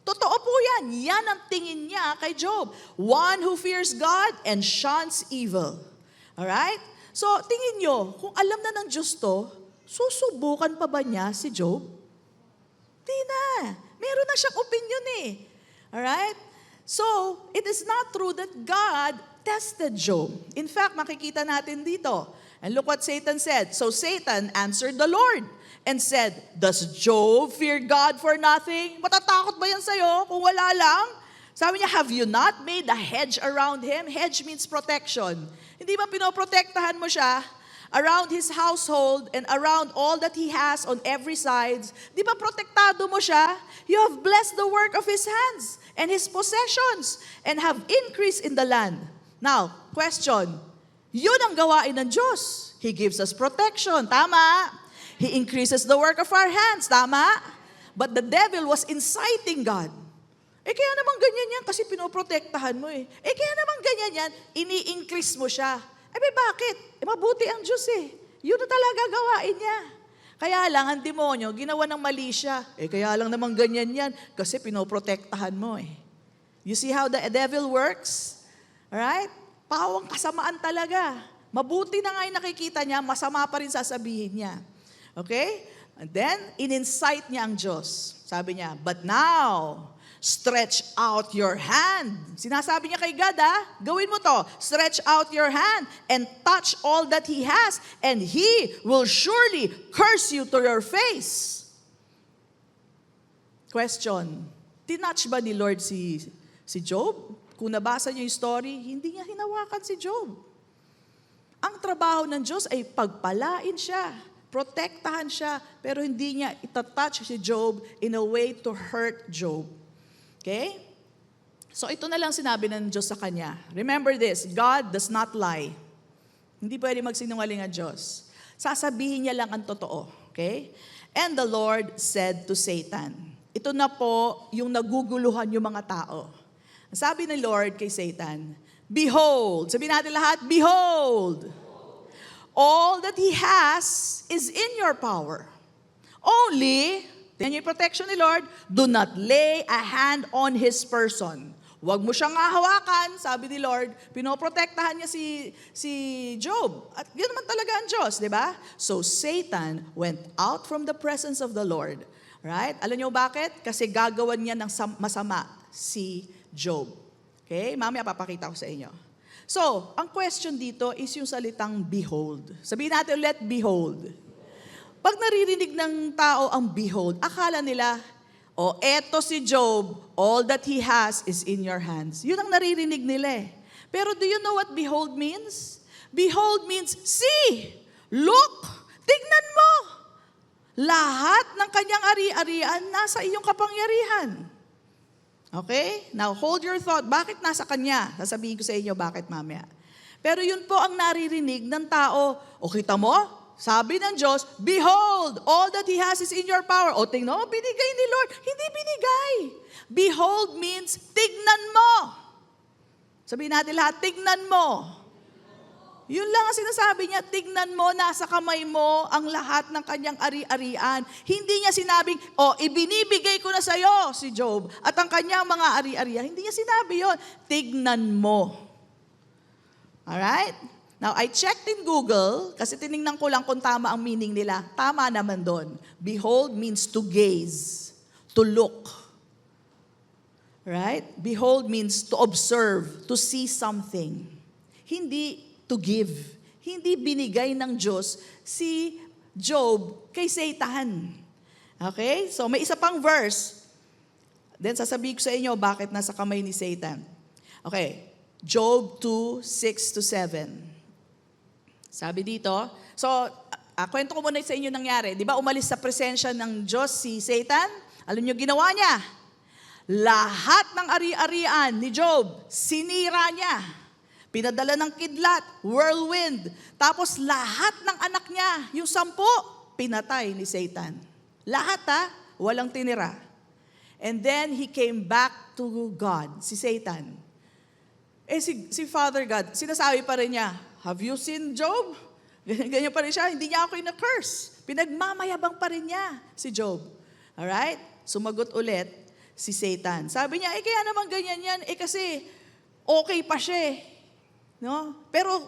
Totoo po yan. Yan ang tingin niya kay Job. One who fears God and shuns evil. Alright? So, tingin nyo, kung alam na ng Diyos to, susubukan pa ba niya si Job? Di na. Meron na siyang opinion eh. Alright? So, it is not true that God tested Job. In fact, makikita natin dito. And look what Satan said. So Satan answered the Lord and said, "Does Job fear God for nothing?" Matatakot ba yan sa'yo kung wala lang? Sabi niya, "Have you not made a hedge around him?" Hedge means protection. Hindi ba pinoprotektahan mo siya? Around his household and around all that he has on every side. Di ba protektado mo siya? You have blessed the work of his hands and his possessions and have increased in the land. Now, question, yun ang gawain ng Diyos. He gives us protection. Tama. He increases the work of our hands. Tama. But the devil was inciting God. Kaya naman ganyan yan kasi pinoprotektahan mo eh. Kaya naman ganyan yan, ini-increase mo siya. Bakit? Mabuti ang Diyos eh. Yun na talaga gawain niya. Kaya lang, ang demonyo, ginawa ng mali siya. Kaya lang naman ganyan yan, kasi pinoprotektahan mo eh. You see how the devil works? Alright? Pawang kasamaan talaga. Mabuti na nga yung nakikita niya, masama pa rin sasabihin niya. Okay? And then, in-incite niya ang Diyos. Sabi niya, "But now, stretch out your hand." Sinasabi niya kay God, gawin mo to. Stretch out your hand and touch all that he has, and he will surely curse you to your face. Question, tinouch ba ni Lord si Job? Kung nabasa niyo yung story, hindi niya hinawakan si Job. Ang trabaho ng Diyos ay pagpalain siya, protektahan siya, pero hindi niya itatouch si Job in a way to hurt Job. Okay? So ito na lang sinabi ng Diyos sa kanya. Remember this, God does not lie. Hindi pwede magsinungaling ang Diyos. Sasabihin niya lang ang totoo. Okay? And the Lord said to Satan, ito na po yung naguguluhan yung mga tao. Sabi ng Lord kay Satan, "Behold," sabihin natin lahat, "Behold, all that he has is in your power. Only," tingnan niyo yung protection ni Lord, "do not lay a hand on his person." Huwag mo siyang hahawakan, sabi ni Lord. Pinoprotektahan niya si Job. At yun naman talaga ang Diyos, di ba? So Satan went out from the presence of the Lord. Right? Alam niyo bakit? Kasi gagawan niya ng masama si Job. Okay? Mamaya papakita ko sa inyo. So, ang question dito is yung salitang behold. Sabihin natin ulit, behold. Pag naririnig ng tao ang behold, akala nila, eto si Job, all that he has is in your hands. Yun ang naririnig nila eh. Pero do you know what behold means? Behold means see, look, tignan mo. Lahat ng kanyang ari-arian nasa iyong kapangyarihan. Okay? Now, hold your thought. Bakit nasa kanya? Sasabihin ko sa inyo bakit mamaya. Pero yun po ang naririnig ng tao. O kita mo? Sabi ng Diyos, "Behold, all that He has is in your power." O tingnan mo, binigay ni Lord. Hindi binigay. Behold means, tignan mo. Sabihin natin lahat, tignan mo. Yun lang ang sinasabi niya, tignan mo, nasa kamay mo ang lahat ng kanyang ari-arian. Hindi niya sinabing, ibinibigay ko na sa'yo si Job at ang kanyang mga ari-arian. Hindi niya sinabi yon. Tignan mo. Alright? Now, I checked in Google kasi tiningnan ko lang kung tama ang meaning nila. Tama naman doon. Behold means to gaze, to look. Right? Behold means to observe, to see something. Hindi to give. Hindi binigay ng Diyos si Job kay Satan. Okay? So may isa pang verse. Then sasabihin ko sa inyo bakit nasa kamay ni Satan. Okay. Job 2:6-7. Sabi dito, so kwento ko muna sa inyo nangyari. Di ba umalis sa presensya ng Diyos si Satan? Alam niyo ginawa niya? Lahat ng ari-arian ni Job, sinira niya. Pinadala ng kidlat, whirlwind. Tapos lahat ng anak niya, yung 10, pinatay ni Satan. Lahat walang tinira. And then he came back to God, si Satan. Si Father God, sinasabi pa rin niya, have you seen Job? Ganyan pa rin siya, hindi niya ako ina-curse. Pinagmamayabang pa rin niya si Job. Alright? Sumagot ulit si Satan. Sabi niya, kaya naman ganyan yan, kasi okay pa siya. No? Pero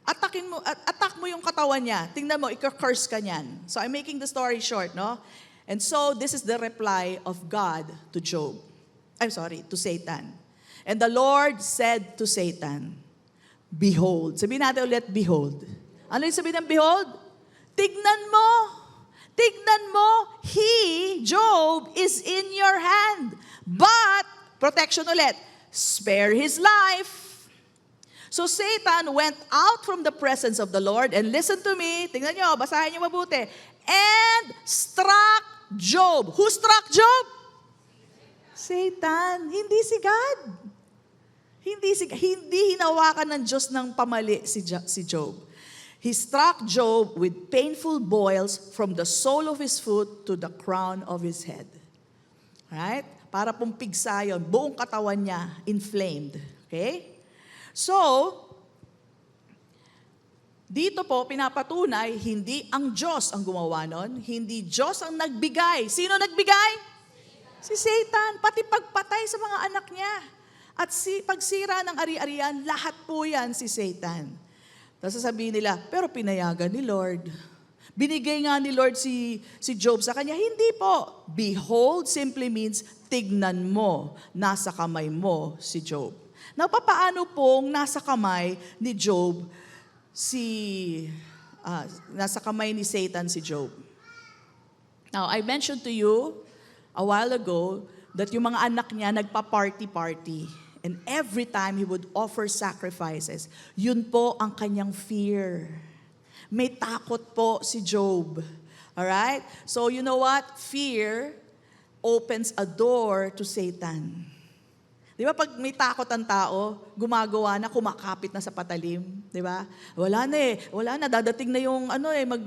attack mo yung katawan niya. Tingnan mo, ika-curse ka niyan. So I'm making the story short, no? And so this is the reply of God to Job. To Satan. And the Lord said to Satan, behold. Sabihin natin ulit, behold. Ano yung sabihin ng behold? Tignan mo. Tignan mo, Job, is in your hand. But, protection ulit, spare his life. So Satan went out from the presence of the Lord and listen to me, tingnan nyo, basahin nyo mabuti, and struck Job. Who struck Job? Satan. Hindi si God. Hindi hinawakan ng Diyos ng pamali si Job. He struck Job with painful boils from the sole of his foot to the crown of his head. Right? Para pong pigsa yun, buong katawan niya inflamed. Okay? So, dito po pinapatunay, hindi ang Diyos ang gumawa nun, hindi Diyos ang nagbigay. Sino nagbigay? Si Satan, pati pagpatay sa mga anak niya. At pagsira ng ari-arian, lahat po yan si Satan. Tapos sasabihin nila, pero pinayagan ni Lord. Binigay nga ni Lord si Job sa kanya. Hindi po. Behold simply means, tignan mo, nasa kamay mo si Job. Now, paano pong nasa kamay ni Job nasa kamay ni Satan si Job? Now, I mentioned to you a while ago that yung mga anak niya nagpa-party-party. And every time he would offer sacrifices, yun po ang kanyang fear. May takot po si Job. Alright? So, you know what? Fear opens a door to Satan. Di ba pag may takot ang tao, gumagawa na, kumakapit na sa patalim, di ba? Wala na, dadating na yung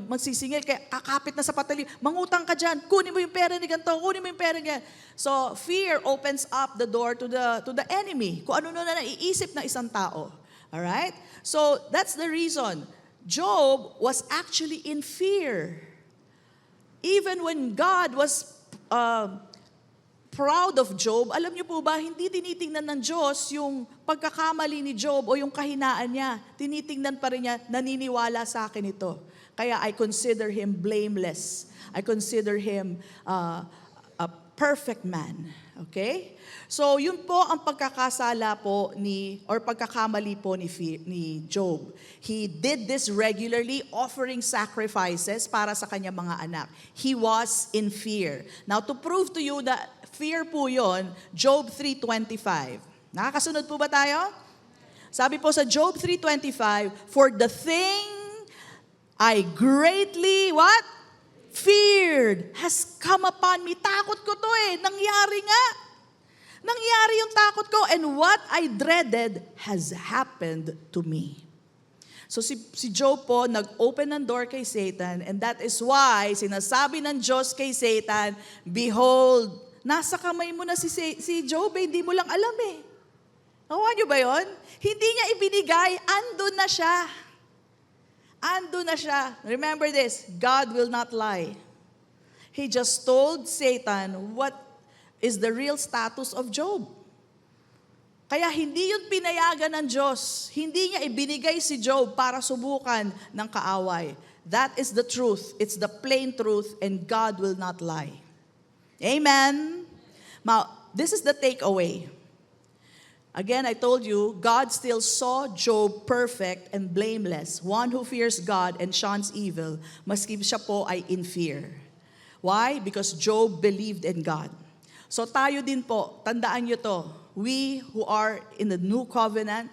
magsisingil, kaya kakapit na sa patalim, mangutang ka dyan, kunin mo yung pera ni ganito, kunin mo yung pera ni ganito. So, fear opens up the door to the enemy, kung ano na naiisip ng isang tao. Alright? So, that's the reason. Job was actually in fear. Even when God was proud of Job, alam niyo po ba, hindi tinitingnan ng Diyos yung pagkakamali ni Job o yung kahinaan niya. Tinitingnan pa rin niya, naniniwala sa akin ito. Kaya I consider him blameless. I consider him a perfect man. Okay? So, yun po ang pagkakasala po pagkakamali po ni Job. He did this regularly, offering sacrifices para sa kanyang mga anak. He was in fear. Now, to prove to you that fear po yun, Job 3:25. Nakakasunod po ba tayo? Sabi po sa Job 3:25, for the thing I greatly, what? Feared has come upon me. Takot ko to nangyari nga. Nangyari yung takot ko, and what I dreaded has happened to me. So si Job po, nag-open ng door kay Satan, and that is why sinasabi ng Diyos kay Satan, behold, nasa kamay mo na si Job, hindi mo lang alam Nakuha niyo ba yun? Hindi niya ibinigay, andun na siya. Andun na siya. Remember this, God will not lie. He just told Satan what is the real status of Job. Kaya hindi yun pinayagan ng Diyos. Hindi niya ibinigay si Job para subukan ng kaaway. That is the truth. It's the plain truth, and God will not lie. Amen? Now, this is the takeaway. Again, I told you, God still saw Job perfect and blameless, one who fears God and shuns evil, maski siya po ay in fear. Why? Because Job believed in God. So tayo din po, tandaan nyo to, we who are in the new covenant,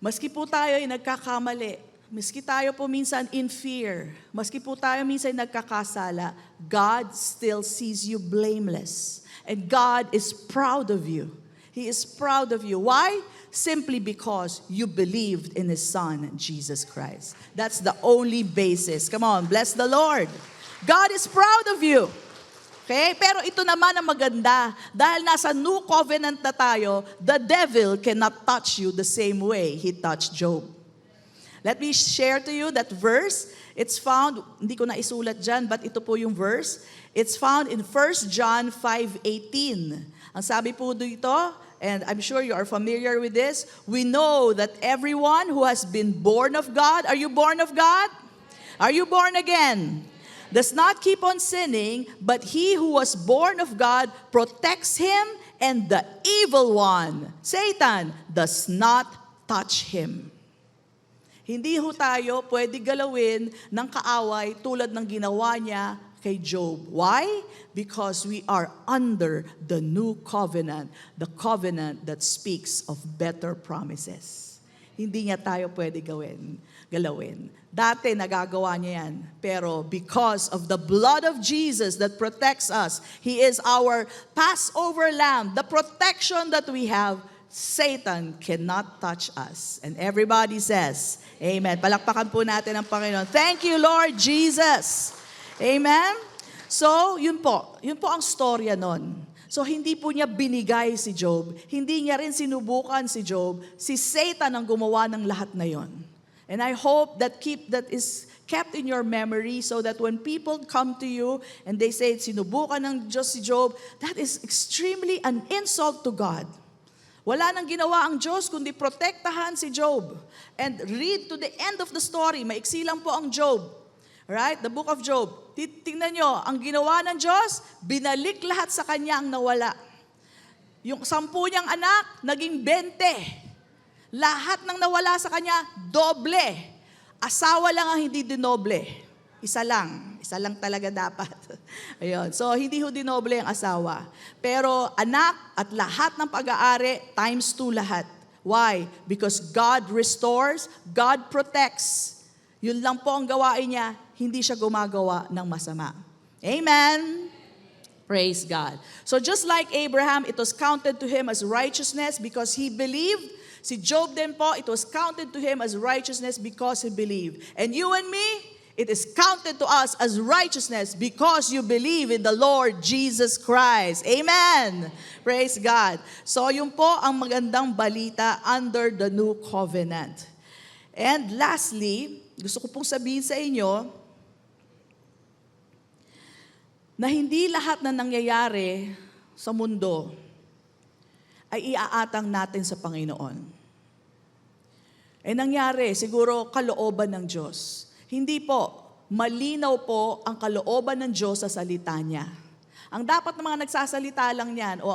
maski po tayo ay nagkakamali, maski tayo po minsan in fear, maski po tayo minsan nagkakasala, God still sees you blameless. And God is proud of you. He is proud of you. Why? Simply because you believed in His Son, Jesus Christ. That's the only basis. Come on, bless the Lord. God is proud of you. Okay? Pero ito naman ang maganda. Dahil nasa new covenant na tayo, the devil cannot touch you the same way he touched Job. Let me share to you that verse. It's found, hindi ko na isulat dyan, but ito po yung verse. It's found in 1 John 5:18. Ang sabi po dito, and I'm sure you are familiar with this, we know that everyone who has been born of God, are you born of God? Are you born again? Does not keep on sinning, but he who was born of God protects him, and the evil one, Satan, does not touch him. Hindi ho tayo pwede galawin ng kaaway tulad ng ginawa niya kay Job. Why? Because we are under the new covenant, the covenant that speaks of better promises. Hindi niya tayo pwede galawin. Dati nagagawa niya yan. Pero because of the blood of Jesus that protects us, He is our Passover lamb, the protection that we have, Satan cannot touch us. And everybody says, Amen. Palakpakan po natin ang Panginoon. Thank you, Lord Jesus. Amen? So, yun po ang storya nun. So, hindi po niya binigay si Job. Hindi niya rin sinubukan si Job. Si Satan ang gumawa ng lahat na yon. And I hope that is kept in your memory so that when people come to you and they say, sinubukan ng Diyos si Job, that is extremely an insult to God. Wala nang ginawa ang Diyos kundi protektahan si Job. And read to the end of the story. Maiksi lang po ang Job. Right? The book of Job. Tingnan nyo, ang ginawa ng Diyos, binalik lahat sa kanya ang nawala. Yung 10 niyang anak, naging 20. Lahat ng nawala sa kanya, doble. Asawa lang ang hindi dinoble. Isa lang talaga dapat. Ayun. So, hindi ho dinoble ang asawa. Pero anak at lahat ng pag-aari, times 2 lahat. Why? Because God restores, God protects. Yun lang po ang gawain niya, hindi siya gumagawa ng masama. Amen? Praise God. So just like Abraham, it was counted to him as righteousness because he believed. Si Job din po, it was counted to him as righteousness because he believed. And you and me, it is counted to us as righteousness because you believe in the Lord Jesus Christ. Amen. Praise God. So yun po ang magandang balita under the new covenant. And lastly, gusto ko pong sabihin sa inyo na hindi lahat na nangyayari sa mundo ay iaatang natin sa Panginoon. Nangyari, siguro kalooban ng Diyos. Hindi po, malinaw po ang kalooban ng Diyos sa salita niya. Ang dapat ng mga nagsasalita lang niyan, o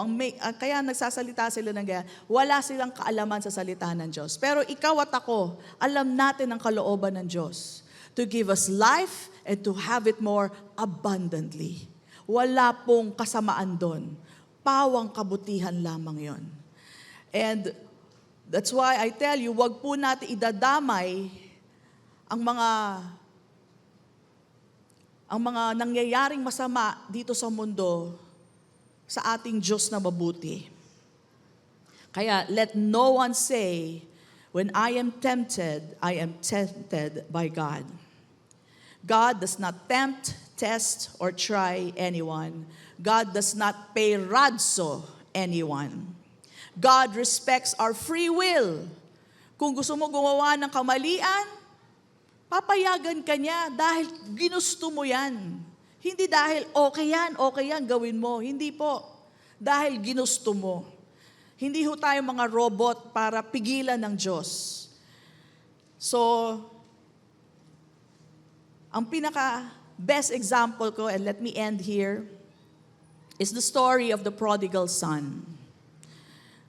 kaya nagsasalita sila ng ganyan, wala silang kaalaman sa salita ng Diyos. Pero ikaw at ako, alam natin ang kalooban ng Diyos to give us life and to have it more abundantly. Wala pong kasamaan doon. Pawang kabutihan lamang yon. And that's why I tell you, wag po natin idadamay ang mga nangyayaring masama dito sa mundo sa ating Diyos na mabuti. Kaya let no one say, when I am tempted by God. God does not tempt, test, or try anyone. God does not perazzo anyone. God respects our free will. Kung gusto mo gumawa ng kamalian, papayagan ka niya dahil ginusto mo yan. Hindi dahil okay yan, gawin mo. Hindi po. Dahil ginusto mo. Hindi ho tayo mga robot para pigilan ng Diyos. So, ang pinaka-best example ko, and let me end here, is the story of the prodigal son.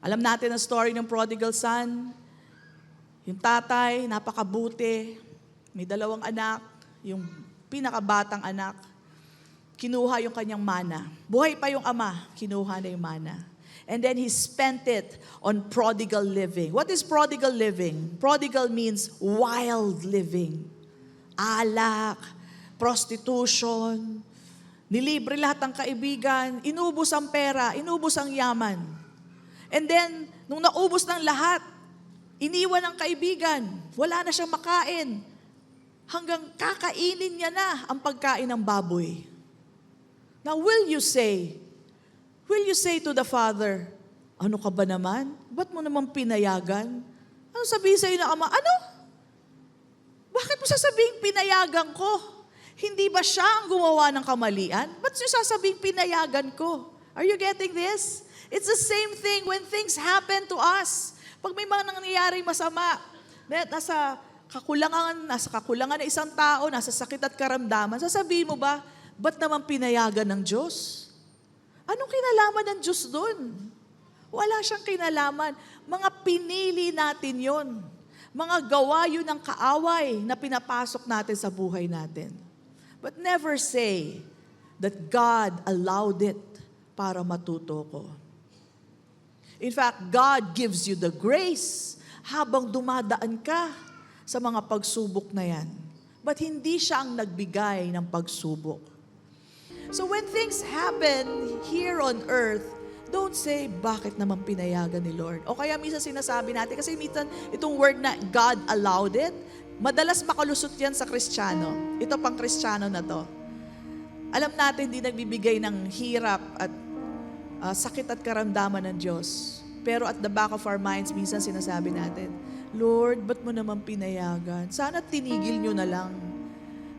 Alam natin ang story ng prodigal son. Yung tatay, napakabuti, may 2 anak, yung pinakabatang anak, kinuha yung kanyang mana. Buhay pa yung ama, kinuha na yung mana. And then he spent it on prodigal living. What is prodigal living? Prodigal means wild living. Alak, prostitution, nilibre lahat ng kaibigan, inubos ang pera, inubos ang yaman. And then, nung naubos ng lahat, iniwan ang kaibigan, wala na siyang makain. Hanggang kakainin niya na ang pagkain ng baboy. Now, will you say to the father, ano ka ba naman? Ba't mo naman pinayagan? Ano sabihin sa'yo ng ama? Ano? Bakit mo sasabing pinayagan ko? Hindi ba siya ang gumawa ng kamalian? Ba't siya sasabing pinayagan ko? Are you getting this? It's the same thing when things happen to us. Pag may mga nangyayaring masama, nasa kakulangan ng isang tao, nasa sakit at karamdaman, sasabihin mo ba, ba't naman pinayagan ng Diyos? Anong kinalaman ng Diyos doon? Wala siyang kinalaman. Mga pinili natin yon. Mga gawa yun ng kaaway na pinapasok natin sa buhay natin. But never say that God allowed it para matuto ko. In fact, God gives you the grace habang dumadaan ka sa mga pagsubok na yan. But hindi siya ang nagbigay ng pagsubok. So when things happen here on earth, don't say, bakit naman pinayagan ni Lord? O kaya minsan sinasabi natin, kasi minsan itong word na God allowed it, madalas makalusot yan sa Kristiyano. Ito pang Kristiyano na to. Alam natin, hindi nagbibigay ng hirap at sakit at karamdaman ng Diyos. Pero at the back of our minds, minsan sinasabi natin, Lord, ba't mo naman pinayagan? Sana tinigil nyo na lang.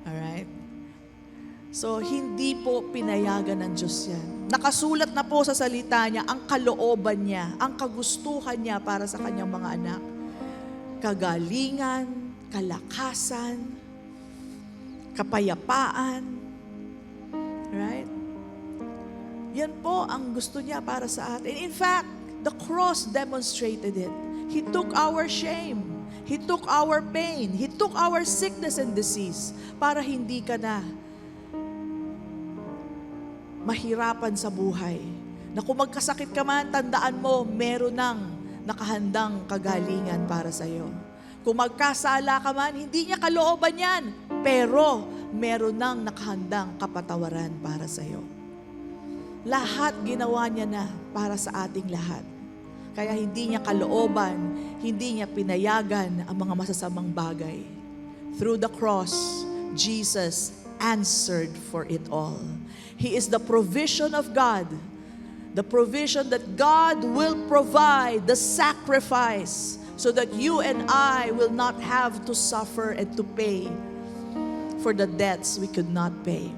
Alright? So, hindi po pinayagan ng Diyos yan. Nakasulat na po sa salita niya ang kalooban niya, ang kagustuhan niya para sa kanyang mga anak. Kagalingan, kalakasan, kapayapaan. Right? Yan po ang gusto niya para sa atin. In fact, the cross demonstrated it. He took our shame. He took our pain. He took our sickness and disease para hindi ka na mahirapan sa buhay. Na kung magkasakit ka man, tandaan mo, meron ng nakahandang kagalingan para sa iyo. Kung magkasala ka man, hindi niya kalooban yan, pero meron ng nakahandang kapatawaran para sa iyo. Lahat ginawa niya na para sa ating lahat. Kaya hindi niya kalooban, hindi niya pinayagan ang mga masasamang bagay. Through the cross, Jesus answered for it all. He is the provision of God. The provision that God will provide the sacrifice so that you and I will not have to suffer and to pay for the debts we could not pay.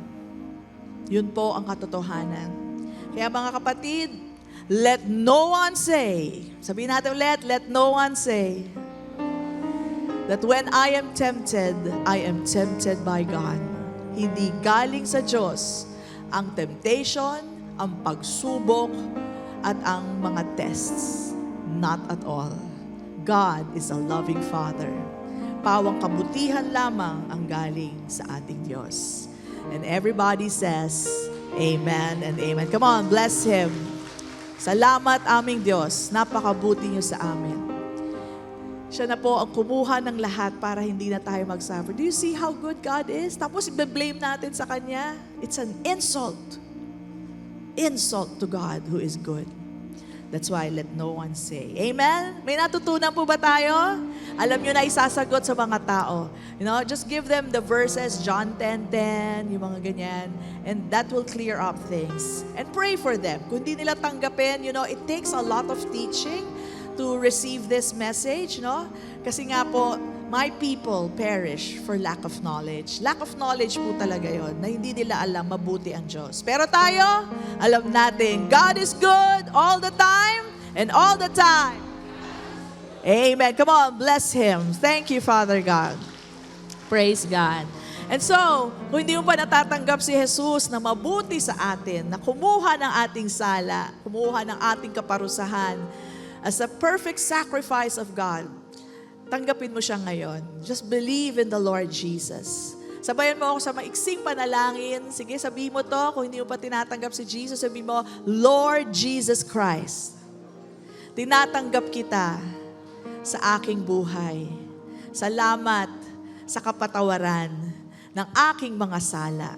Yun po ang katotohanan. Kaya mga kapatid, let no one say, sabihin natin ulit, let no one say that when I am tempted by God. Hindi galing sa Diyos ang temptation, ang pagsubok, at ang mga tests. Not at all. God is a loving Father. Pawang kabutihan lamang ang galing sa ating Diyos. And everybody says, Amen and Amen. Come on, bless Him. Salamat aming Diyos. Napakabuti niyo sa amin. Siya na po ang kumuha ng lahat para hindi na tayo mag-suffer. Do you see how good God is? Tapos i-blame natin sa Kanya. It's an insult. Insult to God who is good. That's why let no one say. Amen? May natutunan po ba tayo? Alam nyo na isasagot sa mga tao. Just give them the verses, John 10:10, yung mga ganyan. And that will clear up things. And pray for them. Kung di nila tanggapin, it takes a lot of teaching to receive this message, no? Kasi nga po, my people perish for lack of knowledge. Lack of knowledge po talaga yon, na hindi nila alam mabuti ang Diyos. Pero tayo, alam natin, God is good all the time and all the time. Amen. Come on, bless Him. Thank you, Father God. Praise God. And so, kung hindi mo pa natatanggap si Jesus na mabuti sa atin, na kumuha ng ating sala, kumuha ng ating kaparusahan as a perfect sacrifice of God, tanggapin mo siya ngayon. Just believe in the Lord Jesus. Sabayan mo ako sa maiksing panalangin. Sige, sabihin mo to. Kung hindi mo pa tinatanggap si Jesus, sabihin mo, Lord Jesus Christ, tinatanggap kita sa aking buhay. Salamat sa kapatawaran ng aking mga sala.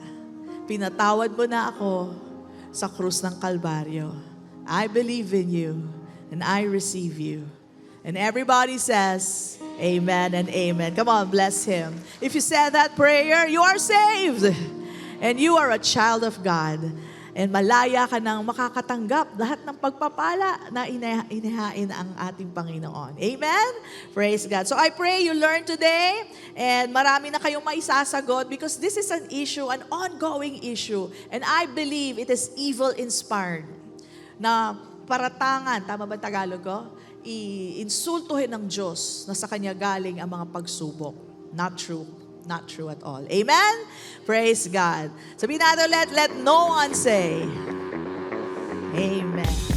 Pinatawad mo na ako sa krus ng Kalbaryo. I believe in you and I receive you. And everybody says, amen and amen. Come on, bless Him. If you said that prayer, you are saved. And you are a child of God. And malaya ka nang makakatanggap lahat ng pagpapala na inihain ang ating Panginoon. Amen? Praise God. So I pray you learn today and marami na kayong maisasagot because this is an issue, an ongoing issue. And I believe it is evil-inspired na paratangan, tama ba Tagalog ko? Insultuhin ng Diyos na sa Kanya galing ang mga pagsubok. Not true. Not true at all. Amen? Praise God. Sabihin natin, let no one say, Amen.